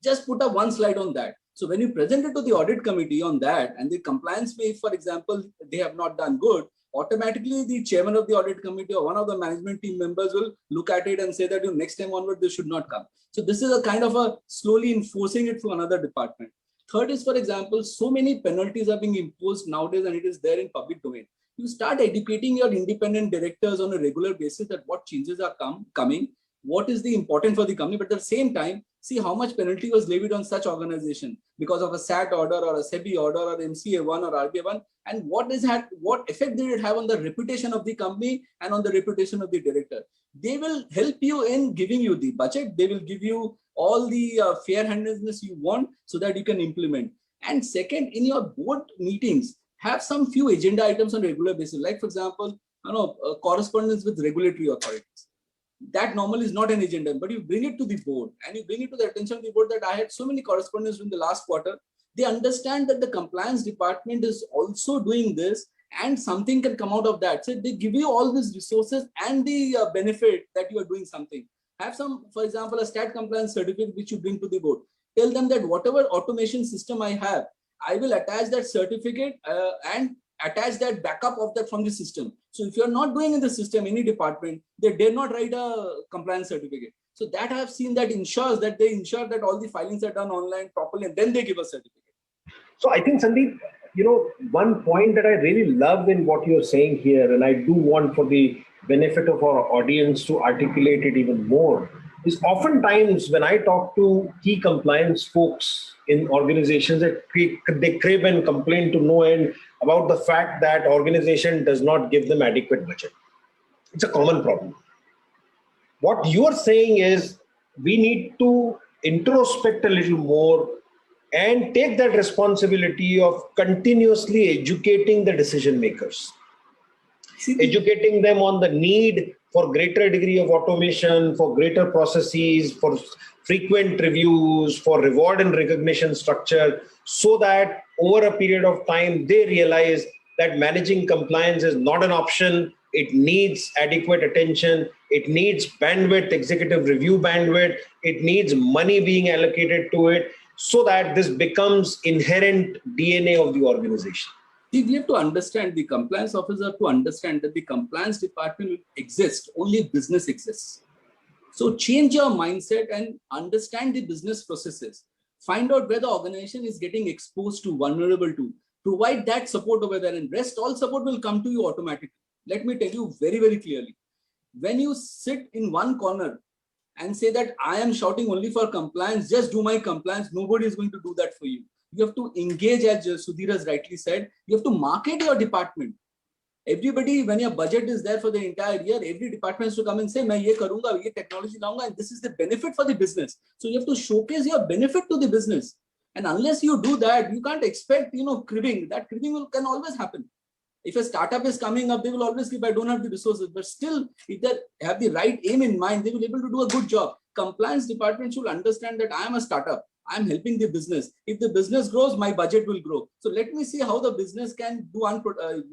Just put up one slide on that. So when you present it to the audit committee on that and the compliance way, for example, they have not done good, automatically the chairman of the audit committee or one of the management team members will look at it and say that next time onward, this should not come. So this is a kind of a slowly enforcing it to another department. Third is, for example, so many penalties are being imposed nowadays and it is there in public domain. You start educating your independent directors on a regular basis that what changes are coming, what is the important for the company, but at the same time, see how much penalty was levied on such organization because of a SAT order or a SEBI order or MCA1 or RBA1, and what effect did it have on the reputation of the company and on the reputation of the director. They will help you in giving you the budget. They will give you all the fair-handedness you want so that you can implement. And second, in your board meetings, have some few agenda items on a regular basis. Like, for example, correspondence with regulatory authorities. That normally is not an agenda, but you bring it to the board and you bring it to the attention of the board that I had so many correspondence in the last quarter. They understand that the compliance department is also doing this and something can come out of that. So they give you all these resources and the benefit that you are doing something. Have some, for example, a stat compliance certificate which you bring to the board. Tell them that whatever automation system I have, I will attach that certificate and attach that backup of that from the system. So if you're not doing in the system, any department, they dare not write a compliance certificate. So that I have seen that ensures that they ensure that all the filings are done online properly and then they give a certificate. So I think, Sandeep, one point that I really love in what you're saying here, and I do want for the benefit of our audience to articulate it even more, is oftentimes when I talk to key compliance folks in organizations, they crib and complain to no end about the fact that organization does not give them adequate budget. It's a common problem. What you are saying is we need to introspect a little more and take that responsibility of continuously educating the decision makers, educating them on the need for greater degree of automation, for greater processes, for frequent reviews, for reward and recognition structure, so that over a period of time, they realize that managing compliance is not an option. It needs adequate attention. It needs bandwidth, executive review bandwidth. It needs money being allocated to it so that this becomes inherent DNA of the organization. See, we have to understand, the compliance officer to understand that the compliance department will exist, only if business exists. So change your mindset and understand the business processes. Find out where the organization is getting exposed to, vulnerable to. Provide that support over there, and rest all support will come to you automatically. Let me tell you very, very clearly. When you sit in one corner and say that I am shouting only for compliance, just do my compliance. Nobody is going to do that for you. You have to engage, as Sudhir has rightly said, you have to market your department. Everybody, when your budget is there for the entire year, every department has to come and say, "Main ye karunga, ye technology launga, and this is the benefit for the business." So you have to showcase your benefit to the business. And unless you do that, you can't expect, cribbing. That cribbing can always happen. If a startup is coming up, they will always give, I don't have the resources. But still, if they have the right aim in mind, they will be able to do a good job. Compliance department should understand that I am a startup. I am helping the business. If the business grows, my budget will grow. So let me see how the business can do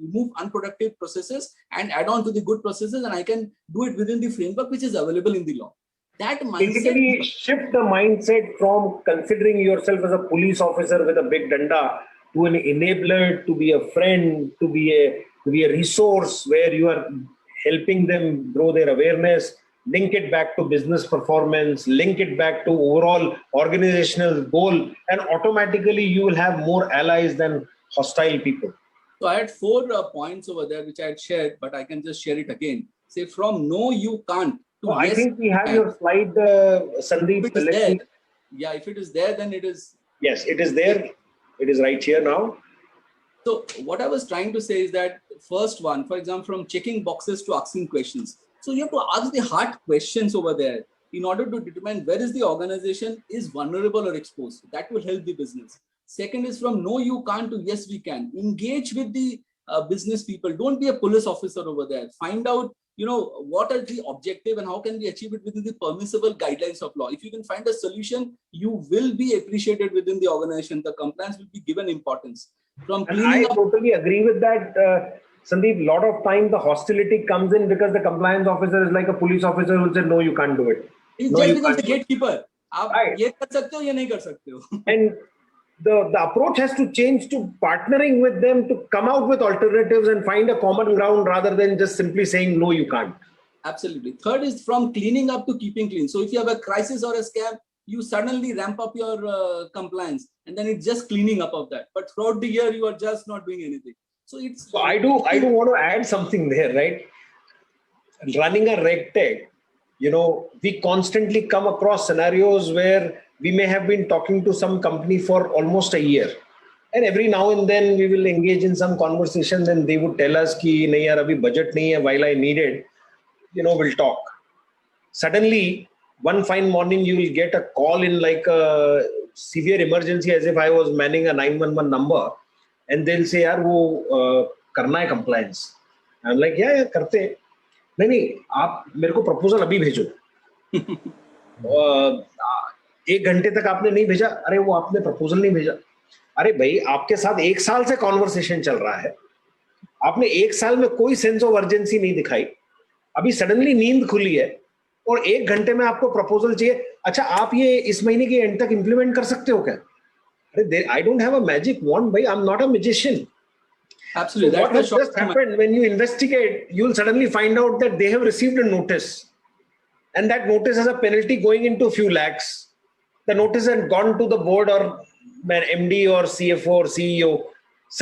remove unproductive processes and add on to the good processes, and I can do it within the framework which is available in the law. That mindset, basically shift the mindset from considering yourself as a police officer with a big danda to an enabler, to be a friend, to be a resource where you are helping them grow their awareness. Link it back to business performance, link it back to overall organizational goal, and automatically you will have more allies than hostile people. So I had 4 points over there which I had shared, but I can just share it again. Say from no, you can't. To I yes, think we have your slide, Sandeep. If it is there, yeah, if it is there, then it is. Yes, it is there. It is right here now. So what I was trying to say is that first one, for example, from checking boxes to asking questions. So you have to ask the hard questions over there in order to determine where is the organization is vulnerable or exposed. That will help the business. Second is from no, you can't to yes, we can. Engage with the business people. Don't be a police officer over there. Find out, what are the objective and how can we achieve it within the permissible guidelines of law. If you can find a solution, you will be appreciated within the organization. The compliance will be given importance. From I totally agree with that. Sandeep, a lot of time the hostility comes in because the compliance officer is like a police officer who says, no, you can't do it. It's no, just because the gatekeeper. Right. Ye kar sakte ho, ye nahi kar sakte ho. And the approach has to change to partnering with them to come out with alternatives and find a common ground rather than just simply saying, no, you can't. Absolutely. Third is from cleaning up to keeping clean. So if you have a crisis or a scam, you suddenly ramp up your compliance and then it's just cleaning up of that. But throughout the year, you are just not doing anything. So it's. So I do want to add something there, right? Running a Regtech, we constantly come across scenarios where we may have been talking to some company for almost a year. And every now and then we will engage in some conversations and they would tell us ki nahi yaar abhi budget nahi hai, while I need it, we'll talk. Suddenly, one fine morning you will get a call in like a severe emergency as if I was manning a 911 number. And they'll say, yaar, wo karna hai compliance. I'm like, yeah, karte hain. नहीं आप मेरे को proposal अभी भेजो 1 घंटे तक आपने नहीं भेजा अरे वो आपने प्रपोजल नहीं भेजा अरे भाई आपके साथ 1 साल से कॉन्वर्सेशन चल रहा है आपने 1 साल में कोई सेंस ऑफ अर्जेंसी नहीं दिखाई अभी सडनली नींद खुली है और 1 घंटे में आपको प्रपोजल चाहिए अच्छा आप ये इस महीने के एंड तक इंप्लीमेंट कर सकते हो क्या अरे I don't have a magic wand भाई I am not a magician. Absolutely. So what has just happened when you investigate, you will suddenly find out that they have received a notice. And that notice has a penalty going into a few lakhs. The notice has gone to the board or MD or CFO or CEO.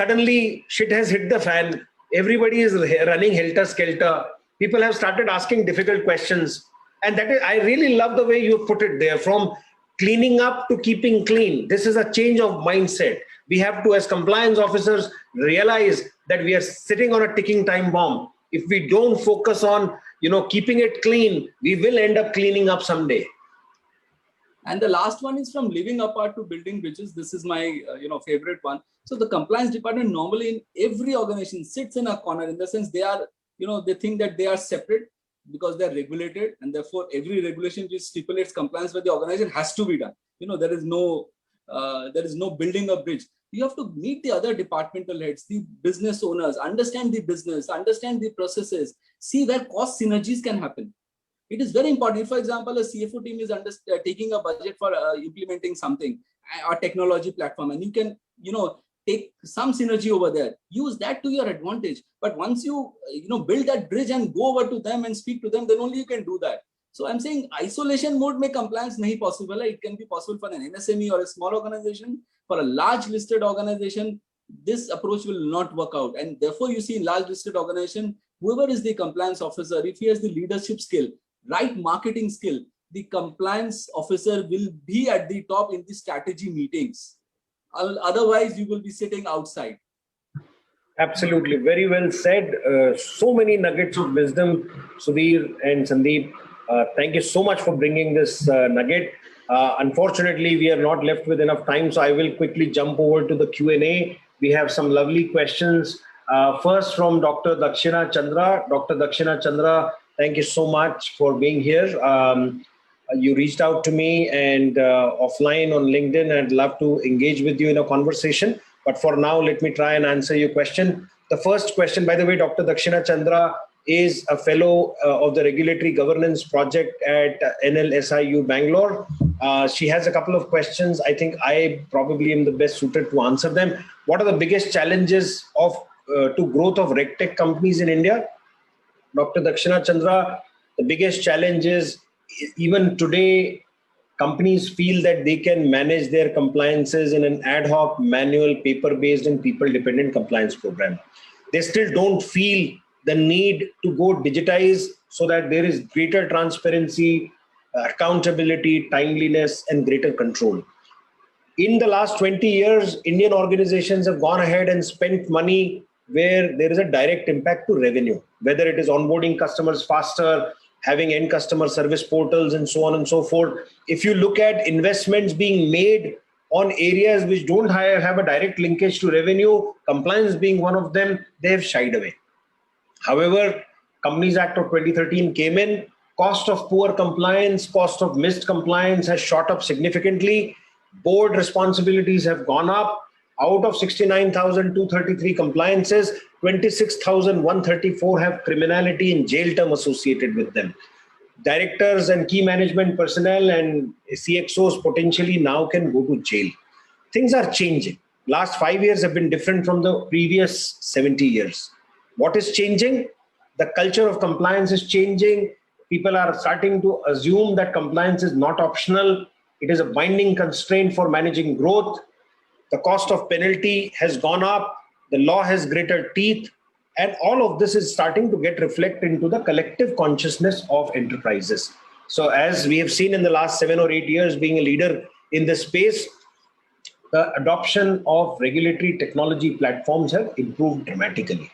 Suddenly, shit has hit the fan. Everybody is running helter-skelter. People have started asking difficult questions. And that is, I really love the way you put it there, from cleaning up to keeping clean. This is a change of mindset. We have to, as compliance officers, realize that we are sitting on a ticking time bomb. If we don't focus on, keeping it clean, we will end up cleaning up someday. And the last one is from living apart to building bridges. This is my, favorite one. So the compliance department normally in every organization sits in a corner, in the sense they are, they think that they are separate because they're regulated, and therefore every regulation which stipulates compliance with the organization has to be done. There is no building a bridge. You have to meet the other departmental heads, the business owners, understand the business, understand the processes, see where cost synergies can happen. It is very important. If, for example, a CFO team is taking a budget for implementing something, a technology platform, and you can, take some synergy over there, use that to your advantage. But once you, build that bridge and go over to them and speak to them, then only you can do that. So I'm saying isolation mode mein compliance nahi possible. It can be possible for an MSME or a small organization. For a large listed organization, this approach will not work out. And therefore you see in large listed organization, whoever is the compliance officer, if he has the leadership skill, right marketing skill, the compliance officer will be at the top in the strategy meetings. Otherwise, you will be sitting outside. Absolutely. Very well said. So many nuggets of wisdom, Sudhir and Sandeep. Thank you so much for bringing this nugget. Unfortunately, we are not left with enough time, so I will quickly jump over to the Q&A. We have some lovely questions. First from Dr. Dakshina Chandra. Dr. Dakshina Chandra, thank you so much for being here. You reached out to me and offline on LinkedIn. I'd love to engage with you in a conversation. But for now, let me try and answer your question. The first question, by the way, Dr. Dakshina Chandra is a fellow of the Regulatory Governance Project at NLSIU Bangalore. She has a couple of questions. I think I probably am the best suited to answer them. What are the biggest challenges to growth of Regtech companies in India? Dr. Dakshina Chandra, the biggest challenge is even today, companies feel that they can manage their compliances in an ad hoc, manual, paper-based and people-dependent compliance program. They still don't feel the need to go digitize so that there is greater transparency, accountability, timeliness, and greater control. In the last 20 years, Indian organizations have gone ahead and spent money where there is a direct impact to revenue, whether it is onboarding customers faster, having end customer service portals and so on and so forth. If you look at investments being made on areas which don't have a direct linkage to revenue, compliance being one of them, they have shied away. However, Companies Act of 2013 came in, cost of poor compliance, cost of missed compliance has shot up significantly. Board responsibilities have gone up. Out of 69,233 compliances, 26,134 have criminality and jail term associated with them. Directors and key management personnel and CXOs potentially now can go to jail. Things are changing. Last 5 years have been different from the previous 70 years. What is changing? The culture of compliance is changing. People are starting to assume that compliance is not optional. It is a binding constraint for managing growth. The cost of penalty has gone up. The law has greater teeth. And all of this is starting to get reflected into the collective consciousness of enterprises. So as we have seen in the last 7 or 8 years being a leader in this space, the adoption of regulatory technology platforms have improved dramatically.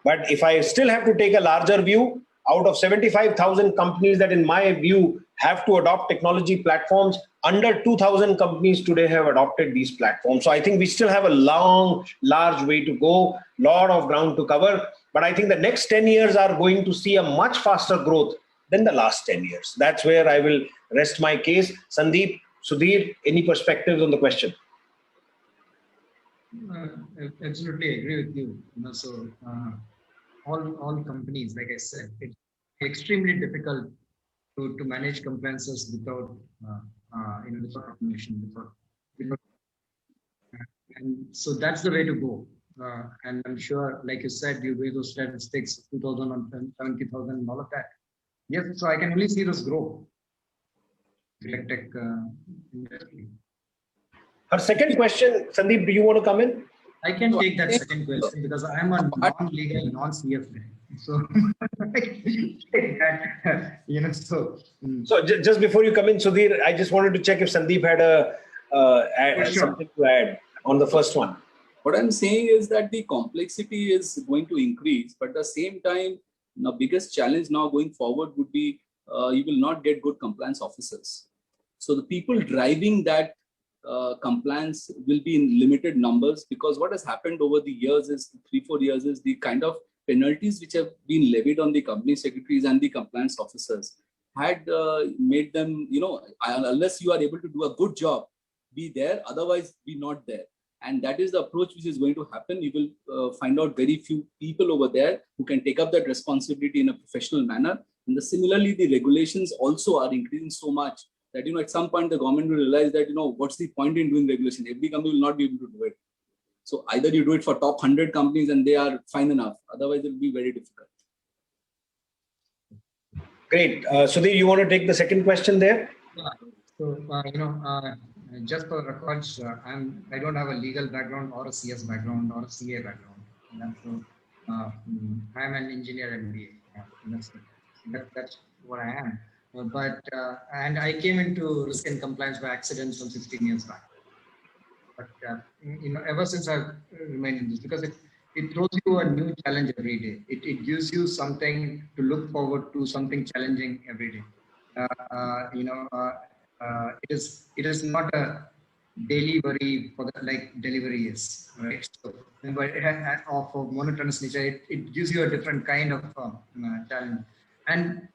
But if I still have to take a larger view, out of 75,000 companies that in my view have to adopt technology platforms, under 2,000 companies today have adopted these platforms. So I think we still have a long, large way to go, lot of ground to cover. But I think the next 10 years are going to see a much faster growth than the last 10 years. That's where I will rest my case. Sandeep, Sudhir, any perspectives on the question? I absolutely agree with you. So all companies, like I said, it's extremely difficult to manage compliances without without automation, without, and so that's the way to go. And I'm sure, like you said, you do those statistics, 2,000 and 70,000 and all of that. Yes, so I can only see this grow. Regtech industry. Her second question, Sandeep, do you want to come in? I can take that second question because I'm a non-legal, non-CF guy. So, So just before you come in, Sudhir, I just wanted to check if Sandeep had something to add on the first one. What I'm saying is that the complexity is going to increase, but at the same time, the biggest challenge now going forward would be you will not get good compliance officers. So the people driving that compliance will be in limited numbers, because what has happened over the years is 3-4 years is the kind of penalties which have been levied on the company secretaries and the compliance officers had made them, unless you are able to do a good job, be there, otherwise be not there. And that is the approach which is going to happen. You will find out very few people over there who can take up that responsibility in a professional manner. And similarly, the regulations also are increasing so much that, at some point the government will realize that, what's the point in doing regulation? Every company will not be able to do it. So either you do it for top 100 companies and they are fine enough. Otherwise, it will be very difficult. Great. Sudhir, you want to take the second question there? Yeah. So, just for records, I don't have a legal background or a CS background or a CA background. So, I'm an engineer MBA. That's what I am. And I came into risk and compliance by accident some 16 years back. But ever since I've remained in this, because it throws you a new challenge every day. It gives you something to look forward to, something challenging every day. It is not a daily worry for like delivery is, right? So, but it has of a monotonous nature. It gives you a different kind of challenge, and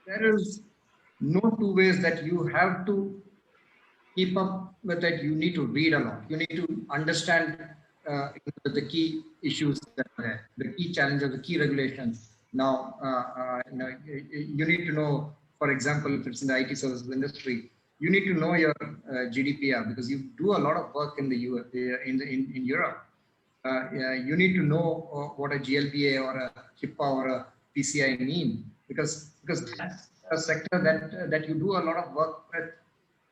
there is no two ways that you have to keep up with it. You need to read a lot. You need to understand the key issues that are there, the key challenges, the key regulations. Now, you need to know, for example, if it's in the IT services industry, you need to know your GDPR, because you do a lot of work in the in Europe. You need to know what a GLBA or a HIPAA or a PCI mean, because that's a sector that you do a lot of work with.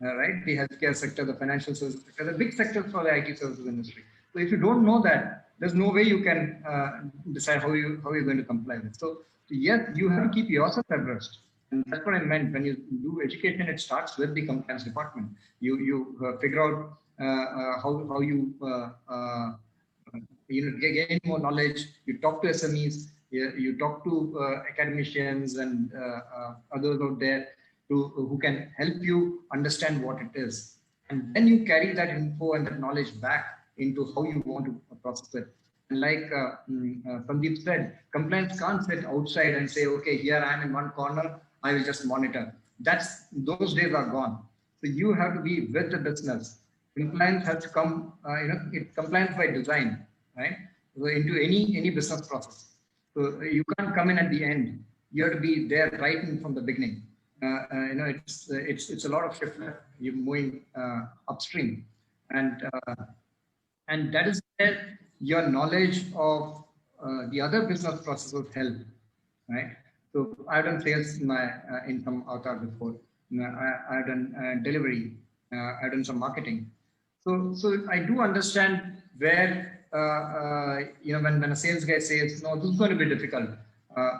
Right, the healthcare sector, the financial services sector, the big sectors for the IT services industry. So if you don't know that, there's no way you can decide how you're going to comply with. So yes, you have to keep yourself abreast, and that's what I meant. When you do education, it starts with the compliance department. You figure out how you gain more knowledge. You talk to SMEs, you talk to academicians and others out there who can help you understand what it is. And then you carry that info and that knowledge back into how you want to process it. And like Sandeep said, compliance can't sit outside and say, okay, here I am in one corner, I will just monitor. Those days are gone. So you have to be with the business. Compliance has to come, it's compliance by design, right? So into any business process. So you can't come in at the end. You have to be there right in from the beginning. It's a lot of shift. You're moving upstream, and that is where your knowledge of the other business processes help, right? So I've done sales in my in some avatar before. I've done delivery. I've done some marketing. So I do understand where when a sales guy says, no, this is going to be difficult.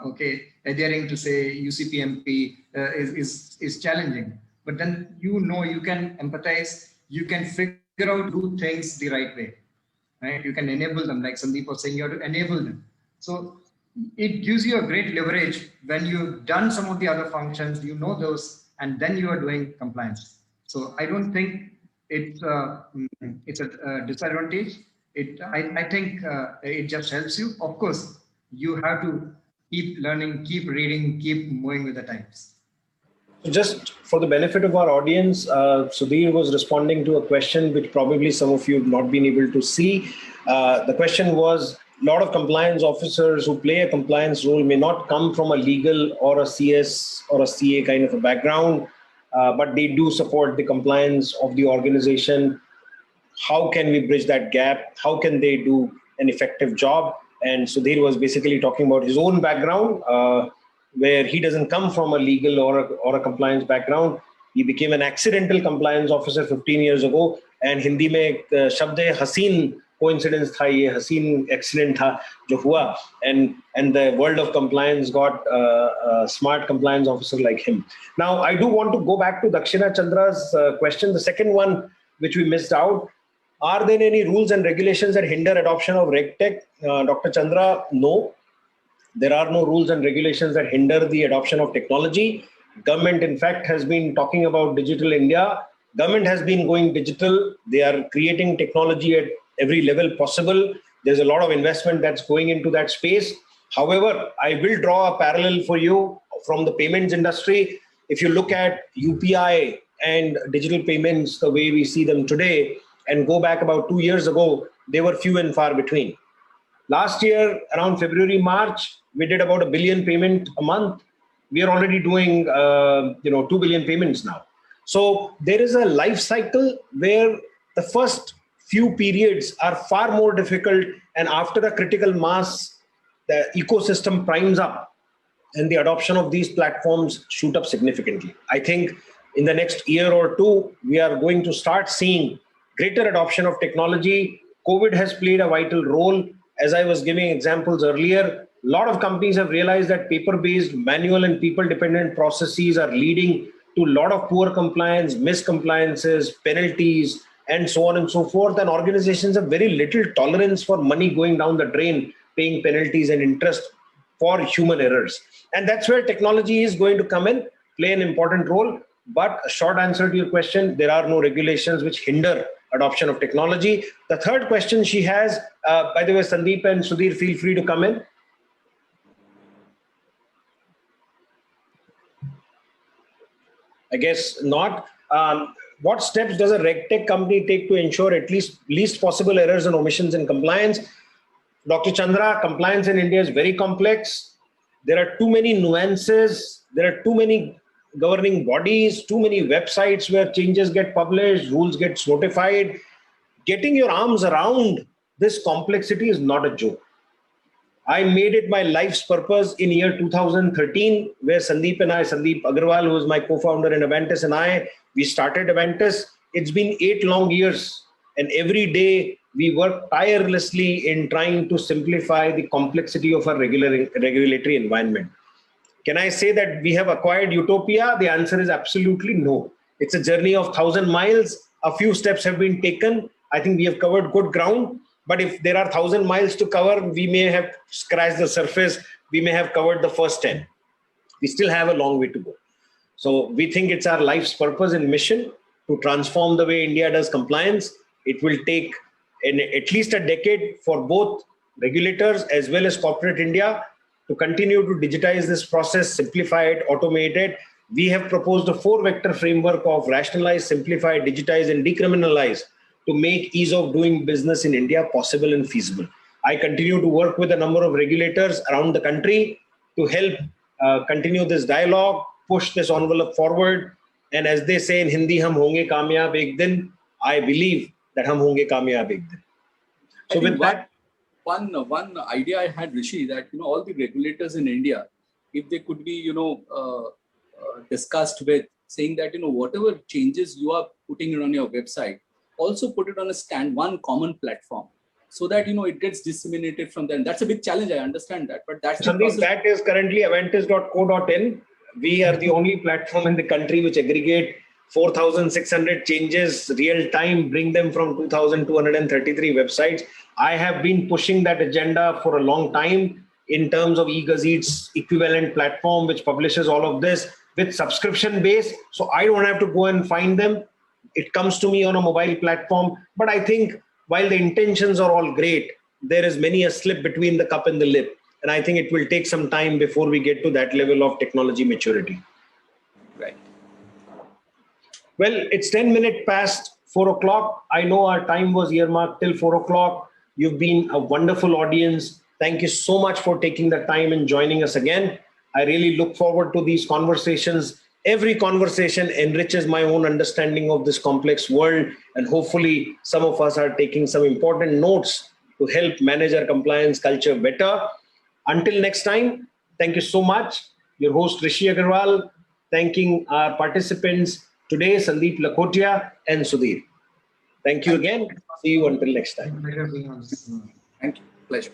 Okay, adhering to say UCPMP is challenging, but then you can empathize, you can figure out do things the right way, right? You can enable them, like Sandeep was saying, you have to enable them. So it gives you a great leverage when you've done some of the other functions, you know those, and then you are doing compliance. So I don't think it's a disadvantage. I think it just helps you. Of course, you have to keep learning, keep reading, keep moving with the times. Just for the benefit of our audience, Sudhir was responding to a question which probably some of you have not been able to see. The question was, a lot of compliance officers who play a compliance role may not come from a legal or a CS or a CA kind of a background, but they do support the compliance of the organization. How can we bridge that gap? How can they do an effective job? And Sudhir was basically talking about his own background, where he doesn't come from a legal or a compliance background. He became an accidental compliance officer 15 years ago. And Hindi mein shabd hai haseen coincidence tha, ye haseen accident tha jo hua. And the world of compliance got a smart compliance officer like him. Now, I do want to go back to Dakshina Chandra's question, the second one, which we missed out. Are there any rules and regulations that hinder adoption of Regtech? Dr. Chandra, no. There are no rules and regulations that hinder the adoption of technology. Government, in fact, has been talking about Digital India. Government has been going digital. They are creating technology at every level possible. There's a lot of investment that's going into that space. However, I will draw a parallel for you from the payments industry. If you look at UPI and digital payments the way we see them today, and go back about 2 years ago, they were few and far between. Last year, around February, March, we did about 1 billion payment a month. We are already doing 2 billion payments now. So there is a life cycle where the first few periods are far more difficult, and after a critical mass, the ecosystem primes up and the adoption of these platforms shoot up significantly. I think in the next year or two, we are going to start seeing greater adoption of technology. COVID has played a vital role. As I was giving examples earlier, lot of companies have realized that paper-based, manual and people-dependent processes are leading to a lot of poor compliance, miscompliances, penalties, and so on and so forth. And organizations have very little tolerance for money going down the drain, paying penalties and interest for human errors. And that's where technology is going to come in, play an important role. But a short answer to your question, there are no regulations which hinder adoption of technology. The third question she has, by the way, Sandeep and Sudhir, feel free to come in. I guess not. What steps does a Regtech company take to ensure at least possible errors and omissions in compliance? Dr. Chandra, compliance in India is very complex. There are too many nuances. There are too many governing bodies, too many websites where changes get published, rules get notified. Getting your arms around this complexity is not a joke. I made it my life's purpose in year 2013, where Sandeep Agarwal, who is my co-founder in Avantis, and we started Avantis. It's been 8 long years, and every day we work tirelessly in trying to simplify the complexity of our regulatory environment. Can I say that we have acquired utopia? The answer is absolutely no. It's a journey of 1,000 miles. A few steps have been taken. I think we have covered good ground. But if there are 1,000 miles to cover, we may have scratched the surface. We may have covered the first 10. We still have a long way to go. So we think it's our life's purpose and mission to transform the way India does compliance. It will take at least a decade for both regulators as well as corporate India to continue to digitize this process, simplify it, automate it. We have proposed a 4-vector framework of rationalize, simplify, digitize, and decriminalize to make ease of doing business in India possible and feasible. I continue to work with a number of regulators around the country to help continue this dialogue, push this envelope forward. And as they say in Hindi, hum honge kamyab ek din. I believe that hum honge kamyab ek din. So with that, one idea I had, Rishi, that all the regulators in India, if they could be discussed with, saying that whatever changes you are putting on your website, also put it on one common platform, so that it gets disseminated from there. And that's a big challenge. I understand that, but that's Sandeep, that is currently avantis.co.in. We are the only platform in the country which aggregate 4,600 changes real time, bring them from 2,233 websites. I have been pushing that agenda for a long time in terms of eGazette's equivalent platform, which publishes all of this with subscription base. So I don't have to go and find them. It comes to me on a mobile platform. But I think while the intentions are all great, there is many a slip between the cup and the lip. And I think it will take some time before we get to that level of technology maturity. Right. Well, it's 10 minutes past 4 o'clock. I know our time was earmarked till 4 o'clock. You've been a wonderful audience. Thank you so much for taking the time and joining us again. I really look forward to these conversations. Every conversation enriches my own understanding of this complex world. And hopefully some of us are taking some important notes to help manage our compliance culture better. Until next time, thank you so much. Your host, Rishi Agarwal, thanking our participants today, Sandeep Lakhotia and Sudhir. Thank you again. See you until next time. Thank you. Pleasure.